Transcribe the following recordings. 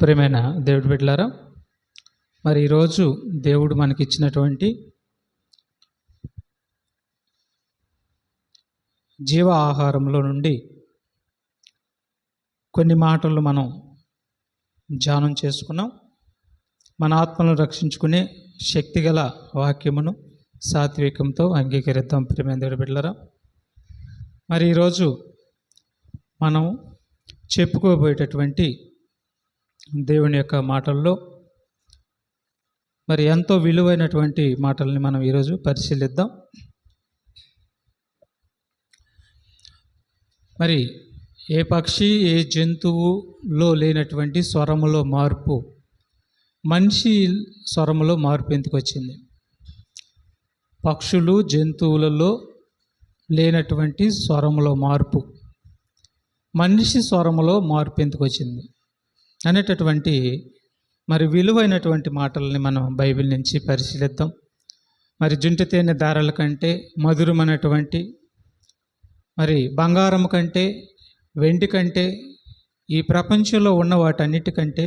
ప్రియమైన దేవుడి బిడ్డలారా, మరి ఈరోజు దేవుడు మనకిచ్చినటువంటి జీవ ఆహారంలో నుండి కొన్ని మాటలు మనం ధ్యానం చేసుకున్నాం. మన ఆత్మలను రక్షించుకునే శక్తిగల వాక్యమును సాత్వికంతో అంగీకరిద్దాం. ప్రియమైన దేవుడి బిడ్డలారా, మరి ఈరోజు మనం చెప్పుకోబోయేటటువంటి దేవుని యొక్క మాటల్లో మరి ఎంతో విలువైనటువంటి మాటల్ని మనం ఈరోజు పరిశీలిద్దాం. మరి ఏ పక్షి ఏ జంతువులో లేనటువంటి స్వరములో మార్పు మనిషి స్వరములో మార్పు ఎందుకు వచ్చింది? పక్షులు జంతువులలో లేనటువంటి స్వరములో మార్పు మనిషి స్వరములో మార్పు ఎందుకు వచ్చింది అనేటటువంటి మరి విలువైనటువంటి మాటలని మనం బైబిల్ నుంచి పరిశీలిద్దాం. మరి జుంటి తేనె దారాల కంటే మధురమైనటువంటి, మరి బంగారం కంటే వెండి కంటే ఈ ప్రపంచంలో ఉన్న వాటన్నిటికంటే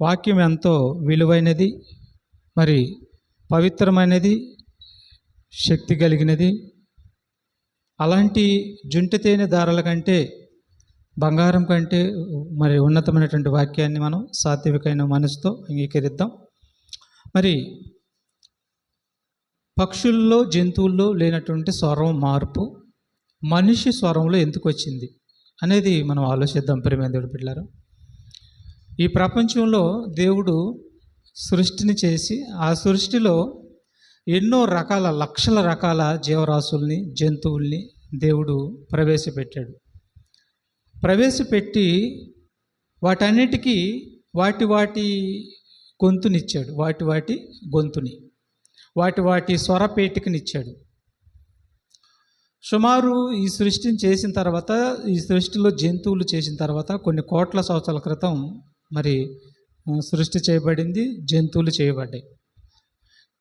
వాక్యం ఎంతో విలువైనది, మరి పవిత్రమైనది, శక్తి కలిగినది. అలాంటి జుంటి తేనె దారాల కంటే బంగారం కంటే మరి ఉన్నతమైనటువంటి వాక్యాన్ని మనం సాత్వికమైన మనసుతో అంగీకరిద్దాం. మరి పక్షుల్లో జంతువుల్లో లేనటువంటి స్వరం మార్పు మనిషి స్వరంలో ఎందుకు వచ్చింది అనేది మనం ఆలోచిద్దాం. ప్రియమైన దేవుడి బిడ్డలారా, ఈ ప్రపంచంలో దేవుడు సృష్టిని చేసి ఆ సృష్టిలో ఎన్నో రకాల లక్షల రకాల జీవరాశుల్ని జంతువుల్ని దేవుడు ప్రవేశపెట్టి వాటన్నిటికీ వాటి గొంతునిచ్చాడు, వాటి స్వరపేటికనిచ్చాడు. సుమారు ఈ సృష్టిని చేసిన తర్వాత, ఈ సృష్టిలో జంతువులు చేసిన తర్వాత కొన్ని కోట్ల సంవత్సరాల క్రితం మరి సృష్టి చేయబడింది, జంతువులు చేయబడ్డాయి.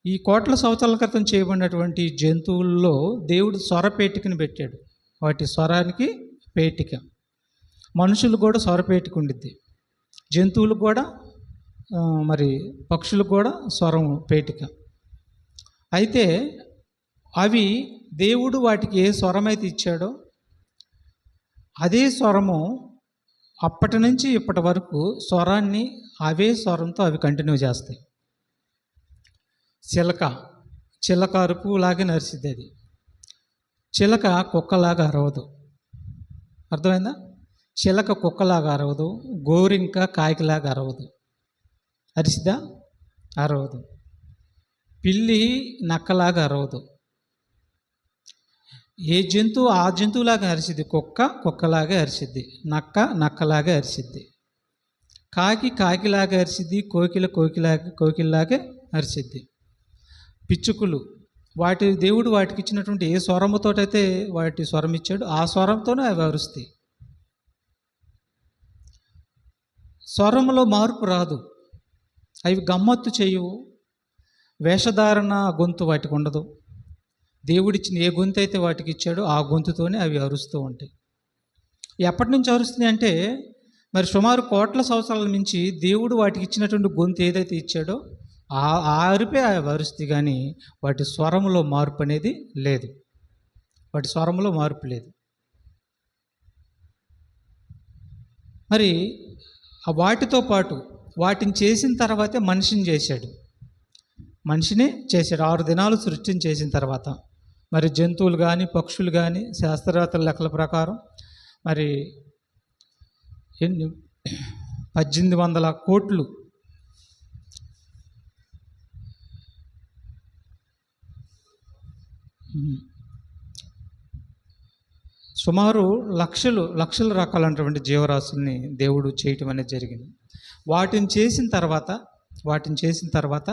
ఈ కోట్ల సంవత్సరాల క్రితం చేయబడినటువంటి జంతువుల్లో దేవుడు స్వరపేటికని పెట్టాడు, వాటి స్వరానికి పేటిక. మనుషులు కూడా స్వరపేటిక ఉండిద్ది, జంతువులకు కూడా మరి పక్షులకు కూడా స్వరం పేటిక. అయితే అవి దేవుడు వాటికి ఏ స్వరం అయితే ఇచ్చాడో అదే స్వరము అప్పటి నుంచి ఇప్పటి వరకు స్వరాన్ని అవే స్వరంతో అవి కంటిన్యూ చేస్తాయి. చిలక అరుపు లాగే నరిసిద్ది. అది చిలక కుక్కలాగా అరవదు, అర్థమైందా? చిలక కుక్కలాగా అరవదు, గోరింక కాకిలాగా అరవదు. అరిసిదా? అరవదు. పిల్లి నక్కలాగా అరవదు. ఏ జంతువు ఆ జంతువులాగా అరిసిద్ది. కుక్కలాగా అరిసిద్ది, నక్కలాగా అరిసిద్ది, కాకిలాగా అరిసిద్ది, కోకిలాగా అరిసిద్ది. పిచ్చుకలు దేవుడు వాటికి ఇచ్చినటువంటి ఏ స్వరముతోటైతే వాటి స్వరం ఇచ్చాడు ఆ స్వరంతోనే అవి అరుస్తాయి. స్వరంలో మార్పు రాదు, అవి గమ్మత్తు చేయవు, వేషధారణ గొంతు వాటికి ఉండదు. దేవుడిచ్చిన ఏ గొంతు అయితే వాటికి ఇచ్చాడో ఆ గొంతుతోనే అవి అరుస్తూ ఉంటాయి. ఎప్పటి నుంచి అరుస్తున్నాయి అంటే మరి సుమారు కోట్ల సంవత్సరాల నుంచి దేవుడు వాటికి ఇచ్చినటువంటి గొంతు ఏదైతే ఇచ్చాడో ఆ అరుపే అవి అరుస్తాయి, కానీ వాటి స్వరంలో మార్పు అనేది లేదు. మరి వాటితో పాటు వాటిని చేసిన తర్వాతే మనిషిని చేశాడు. 6 దినాలు సృష్టిని చేసిన తర్వాత మరి జంతువులు కానీ పక్షులు కానీ శాస్త్రవేత్తల లెక్కల ప్రకారం మరి 1800 కోట్లు సుమారు లక్షల రకాలైనటువంటి జీవరాశుల్ని దేవుడు చేయటం అనేది జరిగింది. వాటిని చేసిన తర్వాత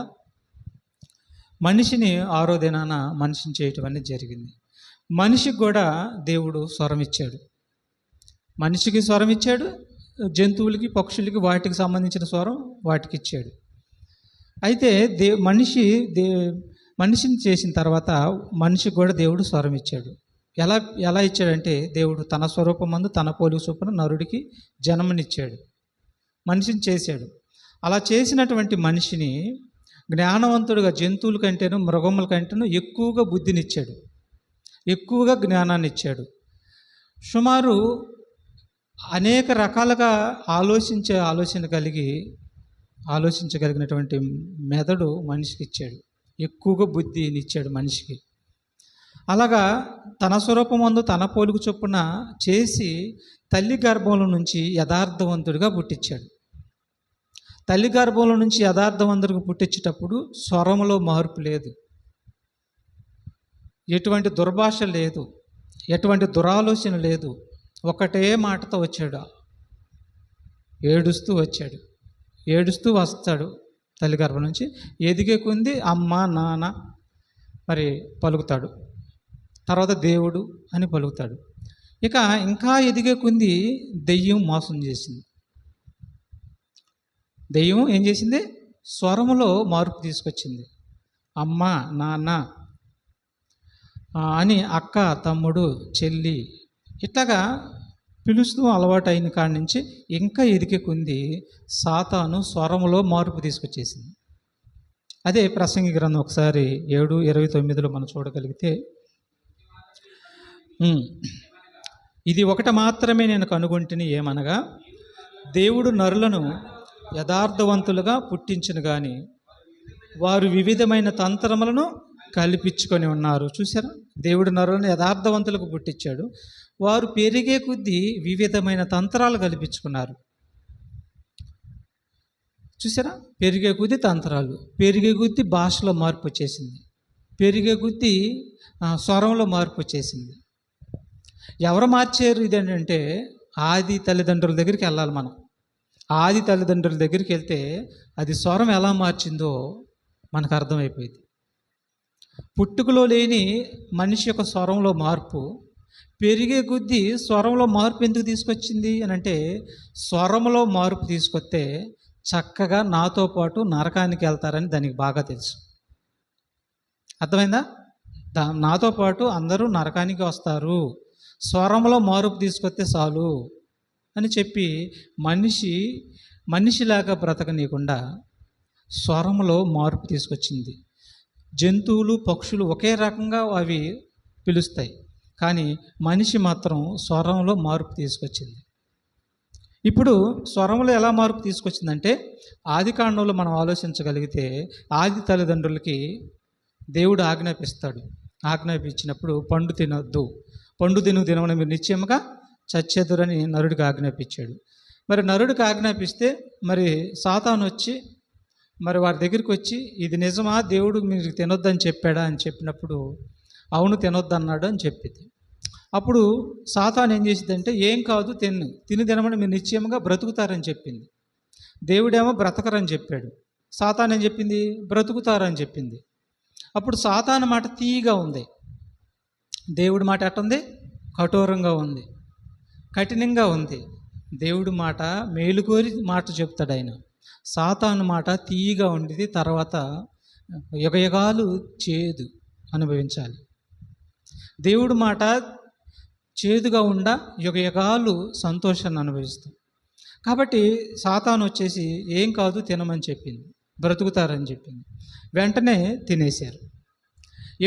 మనిషిని 6వ దినాన మనిషిని చేయటం అనేది జరిగింది. మనిషికి కూడా దేవుడు స్వరం ఇచ్చాడు, మనిషికి స్వరం ఇచ్చాడు, జంతువులకి పక్షులకి వాటికి సంబంధించిన స్వరం వాటికి ఇచ్చాడు. అయితే మనిషి దే మనిషిని చేసిన తర్వాత మనిషికి కూడా దేవుడు స్వరం ఇచ్చాడు. ఎలా ఎలా ఇచ్చాడంటే, దేవుడు తన స్వరూపమందు తన పోలిక చొప్పున నరుడికి జన్మనిచ్చాడు, మనిషిని చేశాడు. అలా చేసినటువంటి మనిషిని జ్ఞానవంతుడిగా జంతువుల కంటేను మృగముల కంటేను ఎక్కువగా బుద్ధినిచ్చాడు, ఎక్కువగా జ్ఞానాన్ని ఇచ్చాడు. సుమారు అనేక రకాలుగా ఆలోచించగలిగినటువంటి మెదడు మనిషికి ఇచ్చాడు, ఎక్కువగా బుద్ధిని ఇచ్చాడు మనిషికి. అలాగా తన స్వరూపమందు తన పోలిక చొప్పున చేసి తల్లి గర్భంలో నుంచి యథార్థవంతుడిగా పుట్టించాడు. తల్లి గర్భంలో నుంచి యథార్థవంతుడిగా పుట్టించేటప్పుడు స్వరంలో మార్పు లేదు, ఎటువంటి దుర్భాష లేదు, ఎటువంటి దురాలోచన లేదు. ఒకటే మాటతో వచ్చాడు, ఏడుస్తూ వచ్చాడు. ఏడుస్తూ వస్తాడు తల్లి గర్భం నుంచి. ఎదిగే కొంది అమ్మ నాన్న మరి పలుకుతాడు, తర్వాత దేవుడు అని పలుకుతాడు. ఇక ఇంకా ఎదిగే కొంది దెయ్యం మోసం చేసింది. దెయ్యం ఏం చేసింది? స్వరములో మార్పు తీసుకొచ్చింది. అమ్మ నాన్న అని అక్క తమ్ముడు చెల్లి ఇట్లాగా పిలుస్తూ అలవాటు అయిన కాడి నుంచి ఇంకా ఎదిగే కొంది సాతాను స్వరములో మార్పు తీసుకొచ్చేసింది. అదే ప్రసంగి గ్రంథం ఒకసారి 7:29 మనం చూడగలిగితే, ఇది ఒకటి మాత్రమే నేను కనుగొంటిని, ఏమనగా దేవుడు నరులను యథార్థవంతులుగా పుట్టించును గాని వారు వివిధమైన తంత్రములను కల్పించుకొని ఉన్నారు. చూసారా, దేవుడు నరులను యథార్థవంతులకు పుట్టించాడు, వారు పెరిగే కొద్దీ వివిధమైన తంత్రాలు కల్పించుకున్నారు. చూసారా, పెరిగే కొద్దీ తంత్రాలు, పెరిగే కొద్దీ భాషలో మార్పు వచ్చేసింది, పెరిగే కొద్దీ స్వరంలో మార్పు వచ్చేసింది. ఎవరు మార్చారు ఇదేంటంటే, ఆది తల్లిదండ్రుల దగ్గరికి వెళ్ళాలి మనం. ఆది తల్లిదండ్రుల దగ్గరికి వెళ్తే అది స్వరం ఎలా మార్చిందో మనకు అర్థమైపోయింది. పుట్టుకలో లేని మనిషి యొక్క స్వరంలో మార్పు పెరిగే కొద్దీ స్వరంలో మార్పు ఎందుకు తీసుకొచ్చింది అని అంటే, స్వరంలో మార్పు తీసుకొస్తే చక్కగా నాతో పాటు నరకానికి వెళ్తారని దానికి బాగా తెలుసు. అర్థమైందా? నాతో పాటు అందరూ నరకానికి వస్తారు, స్వరంలో మార్పు తీసుకొస్తే చాలు అని చెప్పి మనిషిలాగా బ్రతకనీయకుండా స్వరంలో మార్పు తీసుకొచ్చింది. జంతువులు పక్షులు ఒకే రకంగా అవి పిలుస్తాయి, కానీ మనిషి మాత్రం స్వరంలో మార్పు తీసుకొచ్చింది. ఇప్పుడు స్వరంలో ఎలా మార్పు తీసుకొచ్చిందంటే, ఆది కాండంలో మనం ఆలోచించగలిగితే ఆది తల్లిదండ్రులకి దేవుడు ఆజ్ఞాపించినప్పుడు పండు తినొద్దు, పండు దినమున మీరు నిశ్చయముగా చచ్చెదురని నరుడికి ఆజ్ఞాపించాడు. మరి నరుడికి ఆజ్ఞాపిస్తే మరి సాతాను వచ్చి మరి వారి దగ్గరికి వచ్చి, ఇది నిజమా, దేవుడు మీరు తినొద్దని చెప్పాడా అని చెప్పినప్పుడు అవును తినొద్దన్నాడు అని చెప్పింది. అప్పుడు సాతాను ఏం చేసిందంటే, ఏం కాదు తిని తినమని మీరు నిశ్చయంగా బ్రతుకుతారని చెప్పింది. దేవుడేమో బ్రతకరని చెప్పాడు, సాతాను ఏం చెప్పింది? బ్రతుకుతారని చెప్పింది. అప్పుడు సాతాను మాట తీయగా ఉంది, దేవుడి మాట ఎట్టుంది? కఠోరంగా ఉంది, కఠినంగా ఉంది. దేవుడి మాట మేలుకోరి మాట చెప్తాడు ఆయన, సాతాను మాట తీయగా ఉండేది, తర్వాత యుగయుగాలు చేదు అనుభవించాలి. దేవుడి మాట చేదుగా ఉండ యుగయుగాలు సంతోషాన్ని అనుభవిస్తాం. కాబట్టి సాతాను వచ్చేసి ఏం కాదు తినమని చెప్పింది, బ్రతుకుతారని చెప్పింది. వెంటనే తినేశారు.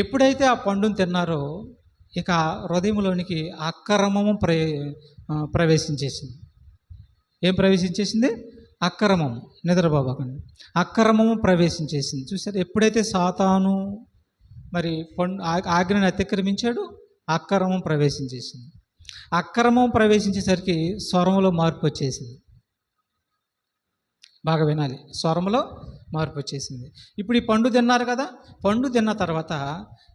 ఎప్పుడైతే ఆ పండును తిన్నారో ఇక హృదయంలోనికి అక్రమము ప్రవేశించేసింది. ఏం ప్రవేశించేసింది? అక్రమము. నిద్రపోబాకండి. అక్రమము ప్రవేశించేసింది. చూసారు, ఎప్పుడైతే సాతాను మరి ఆజ్ఞను అతిక్రమించాడు, అక్రమం ప్రవేశించేసింది. అక్రమం ప్రవేశించేసరికి స్వరంలో మార్పు వచ్చేసింది. బాగా వినాలి, స్వరంలో మార్పు వచ్చేసింది. ఇప్పుడు ఈ పండు తిన్నారు కదా, పండు తిన్న తర్వాత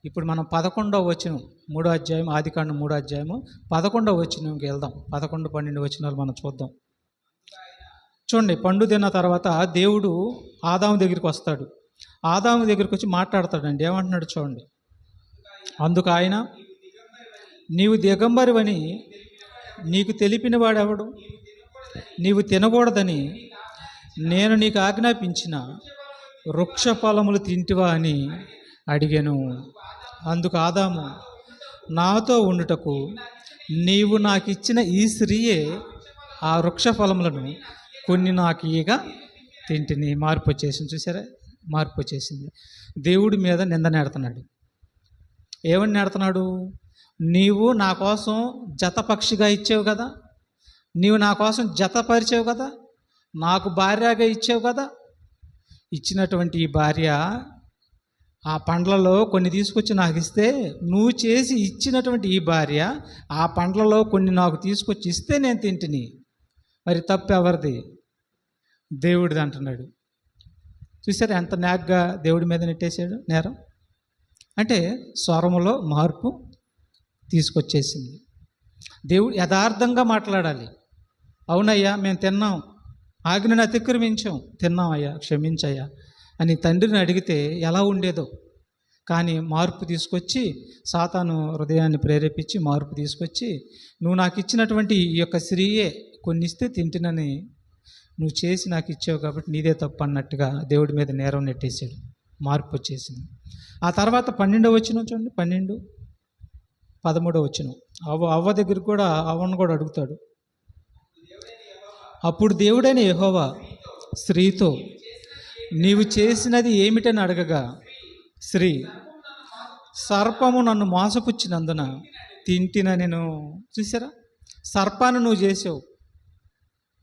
ఇప్పుడు మనం 11వ వచనం 3వ అధ్యాయం, ఆదికాండం 3వ అధ్యాయము 11వ వచనంకి వెళ్దాం. 11, 12 వచనాలు మనం చూద్దాం. చూడండి, పండు తిన్న తర్వాత దేవుడు ఆదాము దగ్గరికి వస్తాడు. ఆదాము దగ్గరికి వచ్చి మాట్లాడతాడండి. ఏమంటున్నాడు చూడండి. అందుకు ఆయన, నీవు దిగంబరివని నీకు తెలిపిన వాడెవడు? నీవు తినకూడదని నేను నీకు ఆజ్ఞాపించిన వృక్ష ఫలములు తింటివా అని అడిగాను. అందుకు ఆదాము, నాతో ఉండుటకు నీవు నాకు ఇచ్చిన ఈ స్త్రీయే ఆ వృక్ష ఫలములను కొన్ని నాకు ఇయ్యగా తింటిని. మార్పు వచ్చేసింది. చూసారా, మార్పు వచ్చేసింది. దేవుడి మీద నింద నెడుతున్నాడు. ఏమని నెడుతున్నాడు? నీవు నా కోసం జతపక్షిగా ఇచ్చావు కదా, నీవు నా కోసం జతపరిచావు కదా, నాకు భార్యగా ఇచ్చావు కదా. ఇచ్చినటువంటి ఈ భార్య ఆ పండ్లలో కొన్ని తీసుకొచ్చి నాకు ఇస్తే, నువ్వు చేసి ఇచ్చినటువంటి ఈ భార్య ఆ పండ్లలో కొన్ని నాకు తీసుకొచ్చి ఇస్తే నేను తింటిని. మరి తప్పు ఎవరిది? దేవుడిది అంటున్నాడు. చూసారా ఎంత నాగ్గా దేవుడి మీద నెట్టేశాడు నేరం. అంటే స్వరములో మార్పు తీసుకొచ్చేసింది. దేవుడు యథార్థంగా మాట్లాడాలి. అవునయ్యా, మేము తిన్నాం, ఆజ్ఞను అతిక్రమించాం, తిన్నామయ్యా, క్షమించయ్యా అని తండ్రిని అడిగితే ఎలా ఉండేదో. కానీ మార్పు తీసుకొచ్చి, సాతాను హృదయాన్ని ప్రేరేపించి మార్పు తీసుకొచ్చి, నువ్వు నాకు ఇచ్చినటువంటి ఈ యొక్క స్త్రీయే కొన్ని ఇస్తే తింటినని నువ్వు చేసి నాకు ఇచ్చావు కాబట్టి నీదే తప్పు అన్నట్టుగా దేవుడి మీద నేరం నెట్టేశాడు. మార్పు వచ్చేసింది. ఆ తర్వాత 12వ వచనం చూడండి, 12, 13వ వచనం. అవ్వ దగ్గర కూడా అవ్వను కూడా అడుగుతాడు. అప్పుడు దేవుడైన యెహోవా స్త్రీతో, నీవు చేసినది ఏమిటని అడగగా, స్త్రీ, సర్పము నన్ను మోసపుచ్చినందున తింటిన నేను. చూసారా, సర్పాన్ని నువ్వు చేసావు,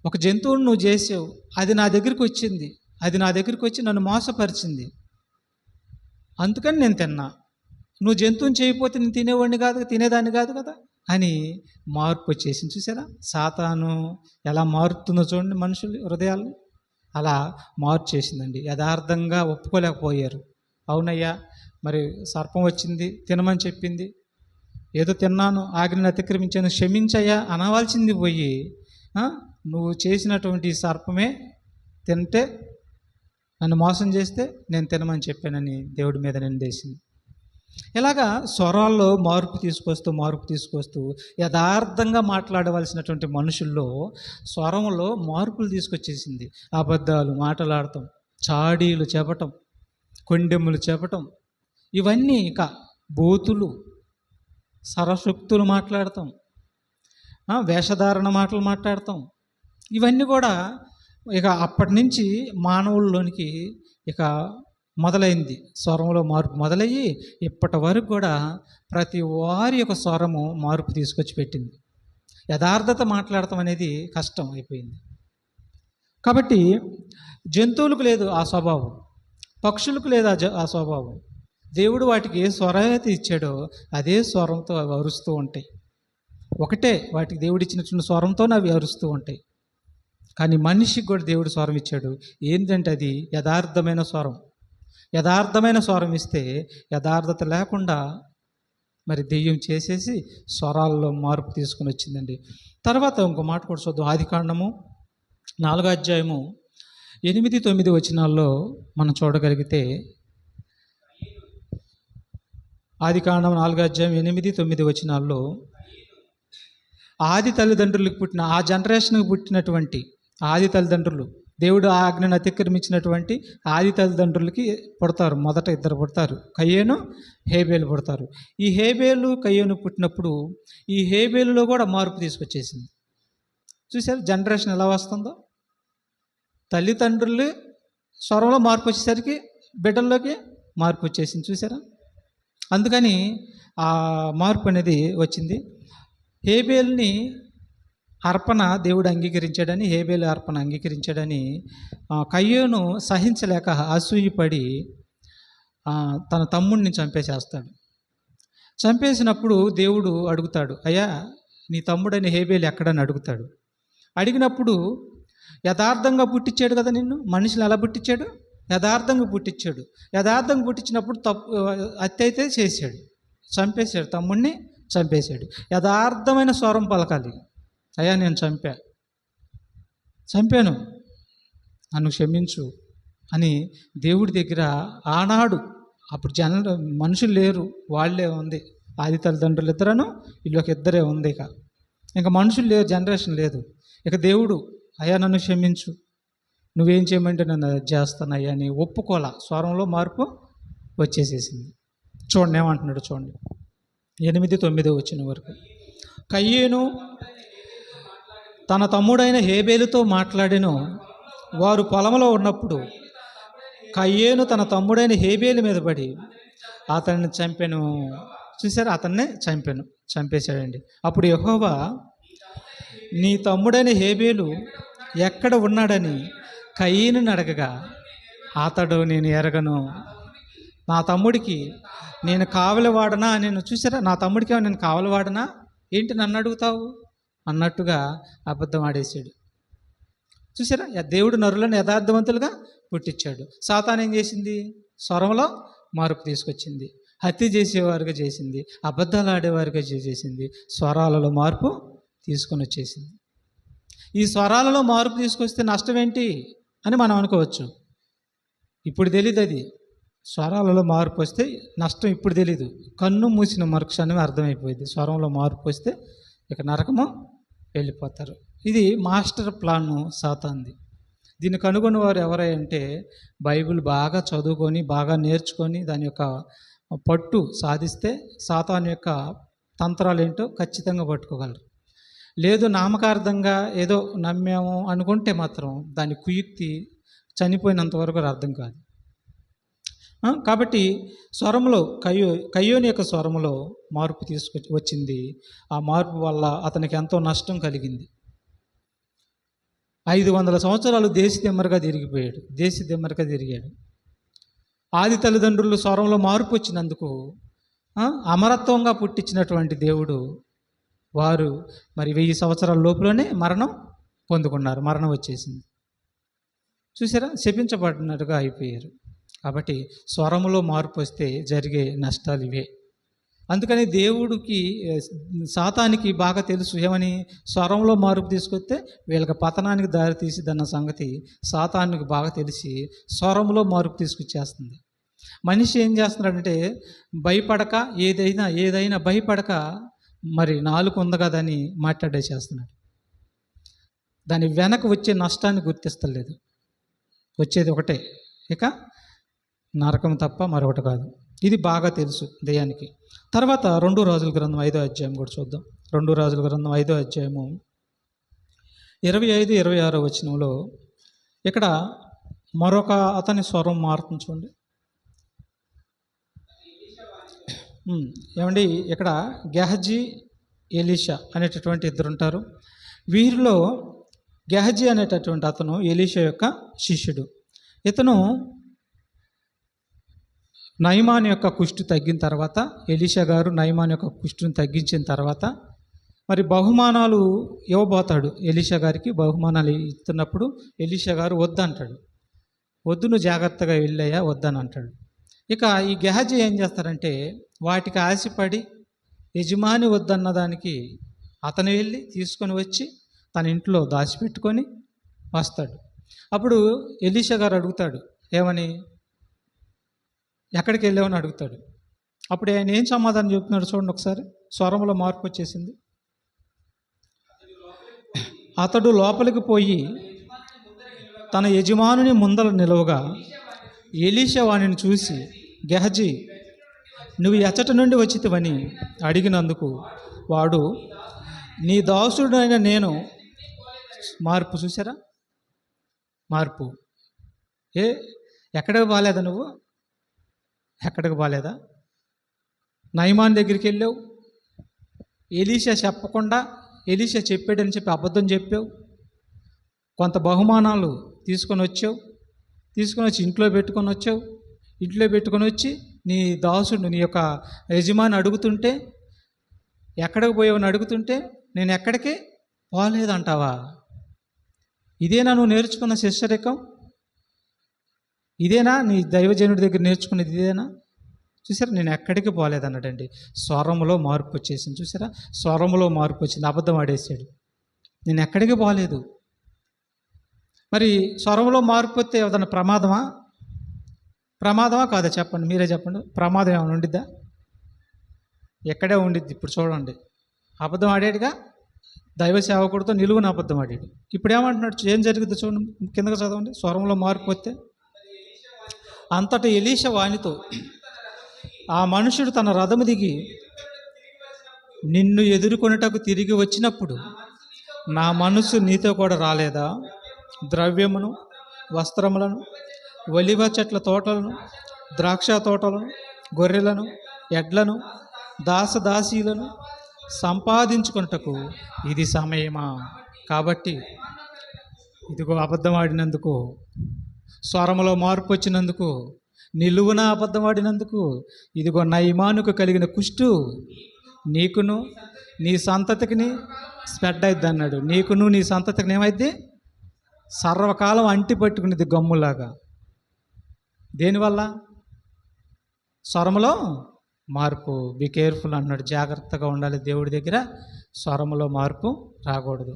ఒక జంతువును నువ్వు చేసావు, అది నా దగ్గరికి వచ్చింది, అది నా దగ్గరికి వచ్చి నన్ను మోసపరిచింది, అందుకని నేను తిన్నా. నువ్వు జంతువుని చేయకపోతే నేను తినేదాన్ని కాదు కదా అని మార్పు వచ్చేసింది. చూసారా, సాతాను ఎలా మారుతుందో చూడండి మనుషులు హృదయాలు. అలా మార్పు చేసిందండి. యథార్థంగా ఒప్పుకోలేకపోయారు. అవునయ్యా, మరి సర్పం వచ్చింది, తినమని చెప్పింది, ఏదో తిన్నాను, ఆజ్ఞను అతిక్రమించాను, క్షమించయ్యా అనవలసింది పోయి, నువ్వు చేసినటువంటి సర్పమే తింటే, నన్ను మోసం చేస్తే నేను తినమని చెప్పానని దేవుడి మీద నిందేసింది. ఇలాగా స్వరాల్లో మార్పు తీసుకొస్తూ యథార్థంగా మాట్లాడవలసినటువంటి మనుషుల్లో స్వరంలో మార్పులు తీసుకొచ్చేసింది. అబద్ధాలు మాట్లాడటం, చాడీలు చెప్పటం, కొండెములు చెప్పటం, ఇవన్నీ ఇక బూతులు, సరశక్తులు మాట్లాడటం, వేషధారణ మాటలు మాట్లాడటం, ఇవన్నీ కూడా ఇక అప్పటి నుంచి మానవుల్లోనికి ఇక మొదలైంది. స్వరంలో మార్పు మొదలయ్యి ఇప్పటి వరకు కూడా ప్రతి వారి యొక్క స్వరము మార్పు తీసుకొచ్చి పెట్టింది. యథార్థత మాట్లాడటం అనేది కష్టం అయిపోయింది. కాబట్టి జంతువులకు లేదు ఆ స్వభావం, పక్షులకు లేదు ఆ స్వభావం. దేవుడు వాటికి ఏ స్వరం అయితే ఇచ్చాడో అదే స్వరంతో అవి అరుస్తూ ఉంటాయి. ఒకటే వాటికి దేవుడు ఇచ్చినటువంటి స్వరంతోనే అవి అరుస్తూ ఉంటాయి. కానీ మనిషికి కూడా దేవుడు స్వరం ఇచ్చాడు. ఏంటంటే అది యథార్థమైన స్వరం. యథార్థమైన స్వరం ఇస్తే యథార్థత లేకుండా మరి దెయ్యం చేసేసి స్వరాల్లో మార్పు తీసుకుని వచ్చిందండి. తర్వాత ఇంకో మాట కూడా చూద్దాం. ఆదికాండము 4వ అధ్యాయము 8, 9 వచనాల్లో మనం చూడగలిగితే, ఆదికాండం 4వ అధ్యాయం 8, 9 వచనాల్లో ఆది తల్లిదండ్రులకు పుట్టిన, ఆ జనరేషన్కి పుట్టినటువంటి ఆది తల్లిదండ్రులు, దేవుడు ఆజ్ఞను అతిక్రమించినటువంటి ఆది తల్లిదండ్రులకి పుడతారు. మొదట 2 పుడతారు, కయ్యేను, హేబేలు పుడతారు. ఈ హేబేలు, కయ్యేను పుట్టినప్పుడు ఈ హేబేలులో కూడా మార్పు తీసుకొచ్చేసింది. చూసారు జనరేషన్ ఎలా వస్తుందో. తల్లిదండ్రులు స్వరంలో మార్పు వచ్చేసరికి బిడ్డల్లోకి మార్పు వచ్చేసింది. చూసారా, అందుకని ఆ మార్పు అనేది వచ్చింది. హేబేల్ని అర్పణ దేవుడు అంగీకరించాడని, హేబేలు అర్పణ అంగీకరించాడని కయ్యోను సహించలేక అసూయపడి తన తమ్ముడిని చంపేసేస్తాడు. చంపేసినప్పుడు దేవుడు అడుగుతాడు, అయ్యా నీ తమ్ముడని హేబేలు ఎక్కడని అడుగుతాడు. అడిగినప్పుడు యథార్థంగా పుట్టించాడు కదా నిన్ను, మనుషులు ఎలా పుట్టించాడు? యథార్థంగా పుట్టించాడు. యథార్థంగా పుట్టించినప్పుడు తప్పు హత్య అయితే చేశాడు, చంపేశాడు, తమ్ముడిని చంపేశాడు. యథార్థమైన స్వరం పలకాలి, అయ్యా నేను చంపాను, నన్ను క్షమించు అని దేవుడి దగ్గర. ఆనాడు అప్పుడు మనుషులు లేరు, వాళ్ళే ఉంది. ఆది తల్లిదండ్రులు ఇద్దరను, వీళ్ళకి ఇద్దరే ఉంది. ఇక మనుషులు లేరు, జనరేషన్ లేదు. ఇక దేవుడు, అయ్యా నన్ను క్షమించు, నువ్వేం చేయమంటే నేను అది చేస్తానయ్యా అని ఒప్పుకోలా. స్వరంలో మార్పు వచ్చేసేసింది. చూడండి ఏమంటున్నాడు చూడండి, 8-9 వచ్చిన వరకు. కయ్యేను తన తమ్ముడైన హేబేలుతో మాట్లాడెను. వారు పొలంలో ఉన్నప్పుడు కయ్యేను తన తమ్ముడైన హేబేలు మీద పడి అతన్ని చంపెను. చూసారా, అతన్నే చంపేశాడండి. అప్పుడు యెహోవా, నీ తమ్ముడైన హేబేలు ఎక్కడ ఉన్నాడని కయీనుని అడగగా, అతడు, నేను ఎరగను, నా తమ్ముడికి నేను కావలివాడనా నేను. చూసారా, నా తమ్ముడికి నేను కావలివాడనా ఏంటి నన్ను అడుగుతావు అన్నట్టుగా అబద్ధం ఆడేశాడు. చూసారా, దేవుడు నరులను యథార్థవంతులుగా పుట్టించాడు. సాతాను ఏం చేసింది? స్వరంలో మార్పు తీసుకొచ్చింది. హత్య చేసేవారుగా చేసింది, అబద్ధాలు ఆడేవారుగా చేసింది, స్వరాలలో మార్పు తీసుకొని వచ్చేసింది. ఈ స్వరాలలో మార్పు తీసుకొస్తే నష్టం ఏంటి అని మనం అనుకోవచ్చు. ఇప్పుడు తెలియదు అది. స్వరాలలో మార్పు వస్తే నష్టం ఇప్పుడు తెలీదు. కన్ను మూసిన మరుక్షణమే అర్థమైపోయింది. స్వరంలో మార్పు వస్తే ఇక నరకము వెళ్ళిపోతారు. ఇది మాస్టర్ ప్లాన్ సాతాన్ది. దీన్ని కనుగొన్న వారు ఎవరంటే బైబిల్ బాగా చదువుకొని బాగా నేర్చుకొని దాని యొక్క పట్టు సాధిస్తే సాతాను యొక్క తంత్రాలు ఏంటో ఖచ్చితంగా పట్టుకోగలరు. లేదు నామకార్థంగా ఏదో నమ్మాము అనుకుంటే మాత్రం దాని కుయుక్తి చనిపోయినంత వరకు అర్థం కాదు. కాబట్టి స్వరంలో కయ్యోని యొక్క స్వరంలో మార్పు తీసుకొచ్చి వచ్చింది. ఆ మార్పు వల్ల అతనికి ఎంతో నష్టం కలిగింది. 500 సంవత్సరాలు దేశదిమ్మరగా తిరిగాడు. ఆది తల్లిదండ్రులు స్వరంలో మార్పు వచ్చినందుకు అమరత్వంగా పుట్టించినటువంటి దేవుడు వారు మరి 1000 సంవత్సరాల లోపులోనే మరణం పొందుకున్నారు. మరణం వచ్చేసింది. చూసారా, శపించబడినట్టుగా అయిపోయారు. కాబట్టి స్వరములో మార్పు వస్తే జరిగే నష్టాలు ఇవే. అందుకని దేవుడికి సాతానికి బాగా తెలుసు ఏమని, స్వరంలో మార్పు తీసుకొస్తే వీళ్ళకి పతనానికి దారి తీసిదన్న సంగతి సాతానికి బాగా తెలిసి స్వరంలో మార్పు తీసుకొచ్చేస్తుంది. మనిషి ఏం చేస్తున్నాడంటే భయపడక ఏదైనా భయపడక మరి నాలుక ఉంది కదని మాట్లాడేసేస్తున్నాడు. దాని వెనక వచ్చే నష్టాన్ని గుర్తిస్తలేదు. వచ్చేది ఒకటే, ఇక నరకం తప్ప మరొకటి కాదు. ఇది బాగా తెలుసు దెయ్యానికి. తర్వాత 2 రాజుల గ్రంథం 5వ అధ్యాయం కూడా చూద్దాం. 2 రాజుల గ్రంథం 5వ అధ్యాయము 25-26 వచనంలో ఇక్కడ మరొక అతని స్వరం మారుతుంది చూడండి. ఏమండి, ఇక్కడ గెహజీ, ఎలీషా అనేటటువంటి ఇద్దరు ఉంటారు. వీరిలో గెహజీ అనేటటువంటి అతను ఎలీషా యొక్క శిష్యుడు. ఇతను నయమాను యొక్క కుష్టు తగ్గిన తర్వాత, ఎలీషా గారు నయమాను యొక్క కుష్టుని తగ్గించిన తర్వాత మరి బహుమానాలు ఇవ్వబోతాడు. ఎలీషా గారికి బహుమానాలు ఇస్తున్నప్పుడు ఎలీషా గారు వద్దంటాడు. వద్దు, నువ్వు జాగ్రత్తగా వెళ్ళాయా, వద్దని అంటాడు. ఇక ఈ గెహజీ ఏం చేస్తారంటే వాటికి ఆశపడి యజమాని వద్దన్న దానికి అతను వెళ్ళి తీసుకొని వచ్చి తన ఇంట్లో దాచిపెట్టుకొని వస్తాడు. అప్పుడు ఎలీషా గారు అడుగుతాడు, ఏమని, ఎక్కడికి వెళ్ళావని అడుగుతాడు. అప్పుడు ఆయన ఏం సమాధానం చెప్తున్నాడు చూడండి ఒకసారి. స్వరంలో మార్పు వచ్చేసింది. అతడు లోపలికి పోయి తన యజమానుని ముందర నిలవగా ఎలీషా వానిని చూసి, గెహజీ, నువ్వు ఎచ్చట నుండి వచ్చితివని అడిగినందుకు వాడు, నీ దాసుడైన నేను. మార్పు చూసారా, మార్పు. ఎక్కడికి బాలేదా నువ్వు? ఎక్కడికి బాలేదా? నయమాన్ దగ్గరికి వెళ్ళావు, ఎలీషా చెప్పకుండా ఎలీషా చెప్పాడని చెప్పి అబద్ధం చెప్పావు, కొంత బహుమానాలు తీసుకొని వచ్చి ఇంట్లో పెట్టుకొని వచ్చి నీ దాసుడు, నీ యొక్క యజమాని అడుగుతుంటే, ఎక్కడికి పోయావని అడుగుతుంటే నేను ఎక్కడికి పోలేదంటావా? ఇదేనా నువ్వు నేర్చుకున్న శిష్యరికం? ఇదేనా నీ దైవజనుడి దగ్గర నేర్చుకున్నది? ఇదేనా? చూసారా, నేను ఎక్కడికి పోలేదన్నాడండి. స్వరంలో మార్పు వచ్చేసింది. చూసారా, స్వరంలో మార్పు వచ్చింది. అబద్ధం ఆడేసాడు, నేను ఎక్కడికి పోలేదు. మరి స్వరంలో మార్పు వస్తే ఏదైనా ప్రమాదమా కాదా చెప్పండి, మీరే చెప్పండి. ప్రమాదం ఏమైనా ఉండిద్దా? ఎక్కడే ఉండిద్ది. ఇప్పుడు చూడండి, అబద్ధం ఆడేడుగా, దైవ సేవకుడితో నిలువున అబద్ధం ఆడాడు. ఇప్పుడు ఏమంటున్నాడు? ఏం జరిగింది చూడండి, కిందగా చదవండి. స్వరంలో మార్పు వస్తే, అంతటా ఎలీషా వానితో, ఆ మనుషుడు తన రథము దిగి నిన్ను ఎదుర్కొనుటకు తిరిగి వచ్చినప్పుడు నా మనసు నీతో కూడా రాలేదా? ద్రవ్యమును, వస్త్రములను, ఒలివ చెట్ల తోటలను, ద్రాక్ష తోటలను, గొర్రెలను, ఎడ్లను, దాసదాసీలను సంపాదించుకొనుటకు ఇది సమయమా? కాబట్టి ఇదిగో అబద్ధం ఆడినందుకు, స్వరములో మార్పు వచ్చినందుకు, నిలువున అబద్ధం ఆడినందుకు, ఇదిగో నయమానుకు కలిగిన కుష్టు నీకును నీ సంతతికిని స్ప్రెడ్ అయిద్ది అన్నాడు. నీకును నీ సంతతికి ఏమైద్ది? సర్వకాలం అంటి పట్టుకునేది గమ్ములాగా. దేనివల్ల? స్వరములో మార్పు. బి కేర్ఫుల్ అన్నాడు. జాగ్రత్తగా ఉండాలి దేవుడి దగ్గర. స్వరములో మార్పు రాకూడదు.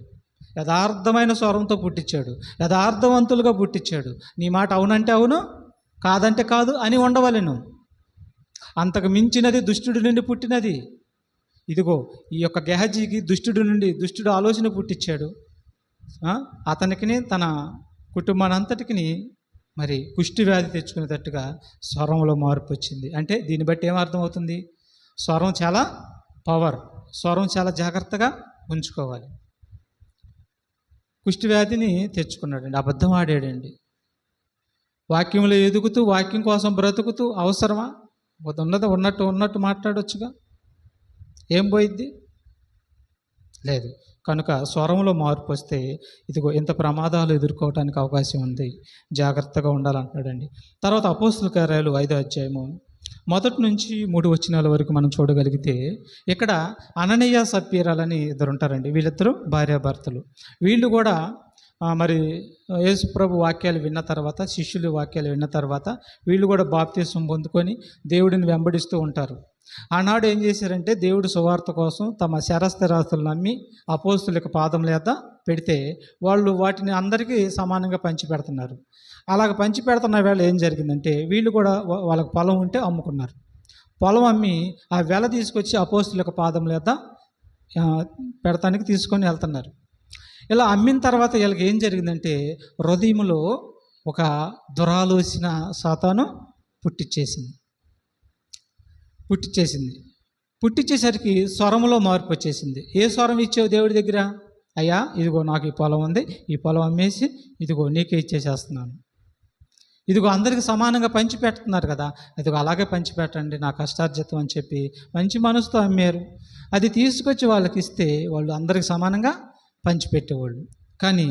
యథార్థమైన స్వరంతో పుట్టించాడు, యథార్థవంతులుగా పుట్టించాడు. నీ మాట అవునంటే అవును, కాదంటే కాదు అని ఉండవలెను. అంతకు మించినది దుష్టుడి నుండి పుట్టినది. ఇదిగో ఈ యొక్క గెహజీకి దుష్టుడి నుండి దుష్టుడు ఆలోచన పుట్టించాడు. అతనికి తన కుటుంబానంతటికి మరి కుష్టి వ్యాధి తెచ్చుకునేటట్టుగా స్వరంలో మార్పు వచ్చింది. అంటే దీన్ని బట్టి ఏమర్థమవుతుంది? స్వరం చాలా పవర్. స్వరం చాలా జాగ్రత్తగా ఉంచుకోవాలి. కుష్టి వ్యాధిని తెచ్చుకున్నాడండి, అబద్ధం ఆడాడండి. వాక్యంలో ఎదుగుతూ, వాక్యం కోసం బ్రతుకుతూ అవసరమా? ఉన్నట్టు మాట్లాడొచ్చుగా. ఏం పోయిద్ది? లేదు. కనుక స్వరంలో మార్పు వస్తే ఇదిగో ఇంత ప్రమాదాలు ఎదుర్కోవడానికి అవకాశం ఉంది. జాగ్రత్తగా ఉండాలంటున్నాడండి. తర్వాత అపోస్తుల కార్యాలు 5వ అధ్యాయము 1 నుంచి 3 వచనాల వరకు మనం చూడగలిగితే, ఇక్కడ అననీయ సప్పీరాలని ఇద్దరు ఉంటారండి. వీళ్ళిద్దరూ భార్యాభర్తలు. వీళ్ళు కూడా మరి యేసు ప్రభు వాక్యాలు విన్న తర్వాత, శిష్యులు వాక్యాలు విన్న తర్వాత వీళ్ళు కూడా బాప్తిసం పొందుకొని దేవుడిని వెంబడిస్తూ ఉంటారు. ఆనాడు ఏం చేశారంటే, దేవుడు సువార్త కోసం తమ శరస్థిరాస్తులను అమ్మి అపోస్తులకు పాదం లేద పెడితే వాళ్ళు వాటిని అందరికీ సమానంగా పంచి పెడుతున్నారు. అలాగ పంచి పెడుతున్న వేళ ఏం జరిగిందంటే, వీళ్ళు కూడా వాళ్ళకి పొలం ఉంటే అమ్ముకున్నారు. పొలం అమ్మి ఆ వెల తీసుకొచ్చి అపోస్తులకు పాదం లేద పెడతానికి తీసుకొని వెళ్తున్నారు. ఇలా అమ్మిన తర్వాత వీళ్ళకి ఏం జరిగిందంటే, హృదయంలో ఒక దురాలోచన సాతాను పుట్టించేసరికి స్వరంలో మార్పు వచ్చేసింది. ఏ స్వరం ఇచ్చావు దేవుడి దగ్గర? అయ్యా ఇదిగో నాకు ఈ పొలం ఉంది, ఈ పొలం అమ్మేసి ఇదిగో నీకే ఇచ్చేసేస్తున్నాను. ఇదిగో అందరికి సమానంగా పంచి పెడుతున్నారు కదా, ఇదిగో అలాగే పంచి పెట్టండి నా కష్టార్జితం అని చెప్పి మంచి మనసుతో అమ్మారు. అది తీసుకొచ్చి వాళ్ళకి ఇస్తే వాళ్ళు అందరికి సమానంగా పంచిపెట్టేవాళ్ళు. కానీ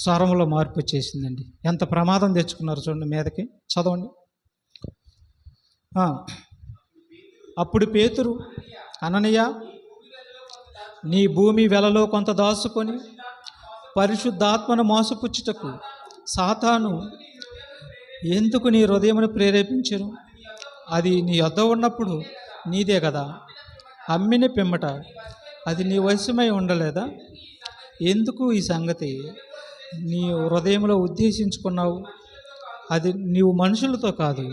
స్వరంలో మార్పు వచ్చేసిందండి. ఎంత ప్రమాదం తెచ్చుకున్నారు చూడండి మీదకి. చదవండి. అప్పుడు పేతురు, అననీయ, నీ భూమి వెలలో కొంత దాచుకొని పరిశుద్ధాత్మను మోసపుచ్చుటకు సాతాను ఎందుకు నీ హృదయమును ప్రేరేపించెను? అది నీ వద్ద ఉన్నప్పుడు నీదే కదా. అమ్మిన పిమ్మట అది నీ వశమై ఉండలేదా? ఎందుకు ఈ సంగతి నీ హృదయంలో ఉద్దేశించుకున్నావు? అది నీవు మనుషులతో కాదు,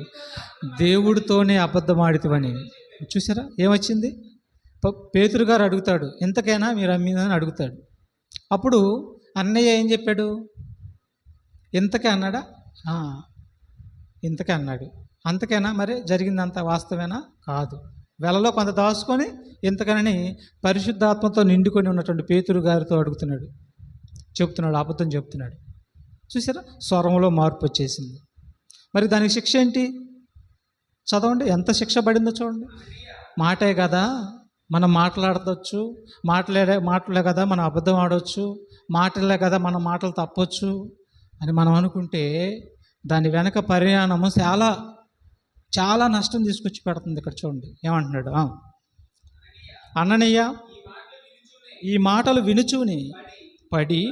దేవుడితోనే అబద్ధమాడితివని. చూసారా ఏమొచ్చింది? పేతురు గారు అడుగుతాడు, ఎంతకైనా మీరు అమ్మిందని అడుగుతాడు. అప్పుడు అన్నయ్య ఏం చెప్పాడు? ఇంతకే అన్నాడా? ఇంతకే అన్నాడు. అంతకేనా? మరి జరిగిందంత వాస్తవేనా? కాదు. వెలలో కొంత దాచుకొని ఇంతకనని పరిశుద్ధాత్మతో నిండుకొని ఉన్నటువంటి పేతురు గారితో చెప్తున్నాడు, అబద్ధం చెప్తున్నాడు. చూసారా, స్వరంలో మార్పు వచ్చేసింది. మరి దానికి శిక్ష ఏంటి? చదవండి, ఎంత శిక్ష పడిందో చూడండి. మాటే కదా మనం మాట్లాడవచ్చు, మాటలే కదా మనం అబద్ధం ఆడవచ్చు, మాటలే కదా మన మాటలు తప్పొచ్చు అని మనం అనుకుంటే దాని వెనక పరిణామం చాలా చాలా నష్టం తీసుకొచ్చి పెడుతుంది. ఇక్కడ చూడండి ఏమంటున్నాడు. అననీయ ఈ మాటలు వినుచూని పడి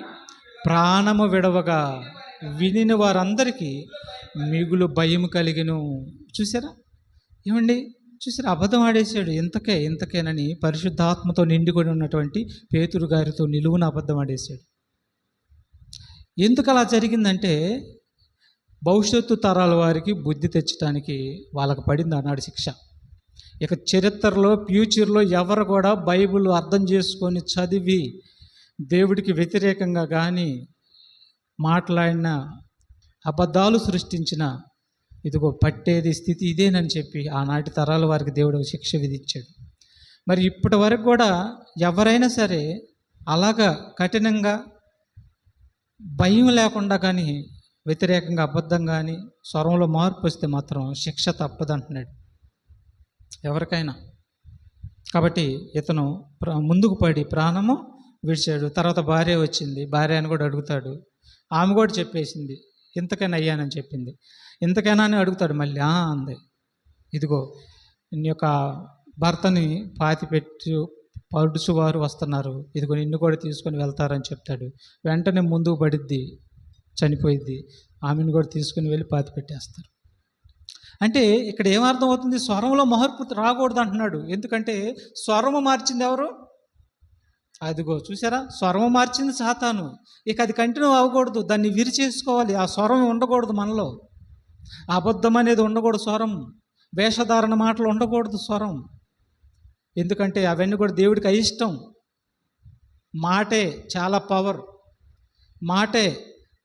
ప్రాణము విడవగా వినిన వారందరికీ మిగులు భయం కలిగిను. చూసారా ఏమండి? చూసారా, అబద్ధం ఆడేశాడు. ఇంతకేనని పరిశుద్ధాత్మతో నిండుకొని ఉన్నటువంటి పేతురు గారితో నిలువున అబద్ధం ఆడేశాడు. ఎందుకు అలా జరిగిందంటే, భవిష్యత్తు తరాల వారికి బుద్ధి తెచ్చడానికి వాళ్ళకు పడింది ఆనాడు శిక్ష. ఇక చరిత్రలో ఫ్యూచర్లో ఎవరు కూడా బైబిల్ అర్థం చేసుకొని చదివి దేవుడికి వ్యతిరేకంగా కానీ మాట్లాడిన, అబద్ధాలు సృష్టించిన, ఇదిగో పట్టేది స్థితి ఇదేనని చెప్పి ఆనాటి తరాల వారికి దేవుడు శిక్ష విధించాడు. మరి ఇప్పటి వరకు కూడా ఎవరైనా సరే అలాగా కఠినంగా భయం లేకుండా కానీ వ్యతిరేకంగా అబద్ధం కానీ స్వరంలో మార్పు వస్తే మాత్రం శిక్ష తప్పదంటున్నాడు ఎవరికైనా. కాబట్టి ఇతను ముందుకు పడి ప్రాణము విడిచాడు. తర్వాత భార్య వచ్చింది, భార్య అని కూడా అడుగుతాడు. ఆమె కూడా చెప్పేసింది, ఇంతకైనా అయ్యానని చెప్పింది. ఇంతకైనా అని అడుగుతాడు మళ్ళీ. అంది, ఇదిగో నీ యొక్క భర్తని పాతిపెట్టి పడుచువారు వస్తున్నారు, ఇదిగో నిన్ను కూడా తీసుకొని వెళ్తారని చెప్తాడు. వెంటనే ముందుకు పడిద్ది, చనిపోయిద్ది. ఆమెను కూడా తీసుకుని వెళ్ళి పాతిపెట్టేస్తారు. అంటే ఇక్కడ ఏమర్థం అవుతుంది? స్వరంలో మార్పు రాకూడదు అంటున్నాడు. ఎందుకంటే స్వరము మార్చింది ఎవరు? అదిగో చూసారా, స్వరము మార్చింది సాతాను. ఇక అది కంటిన్యూ అవ్వకూడదు, దాన్ని విరిచేసుకోవాలి. ఆ స్వరం ఉండకూడదు మనలో. అబద్ధం అనేది ఉండకూడదు స్వరం. వేషధారణ మాటలు ఉండకూడదు స్వరం. ఎందుకంటే అవన్నీ కూడా దేవుడికి అయిష్టం. మాటే చాలా పవర్. మాటే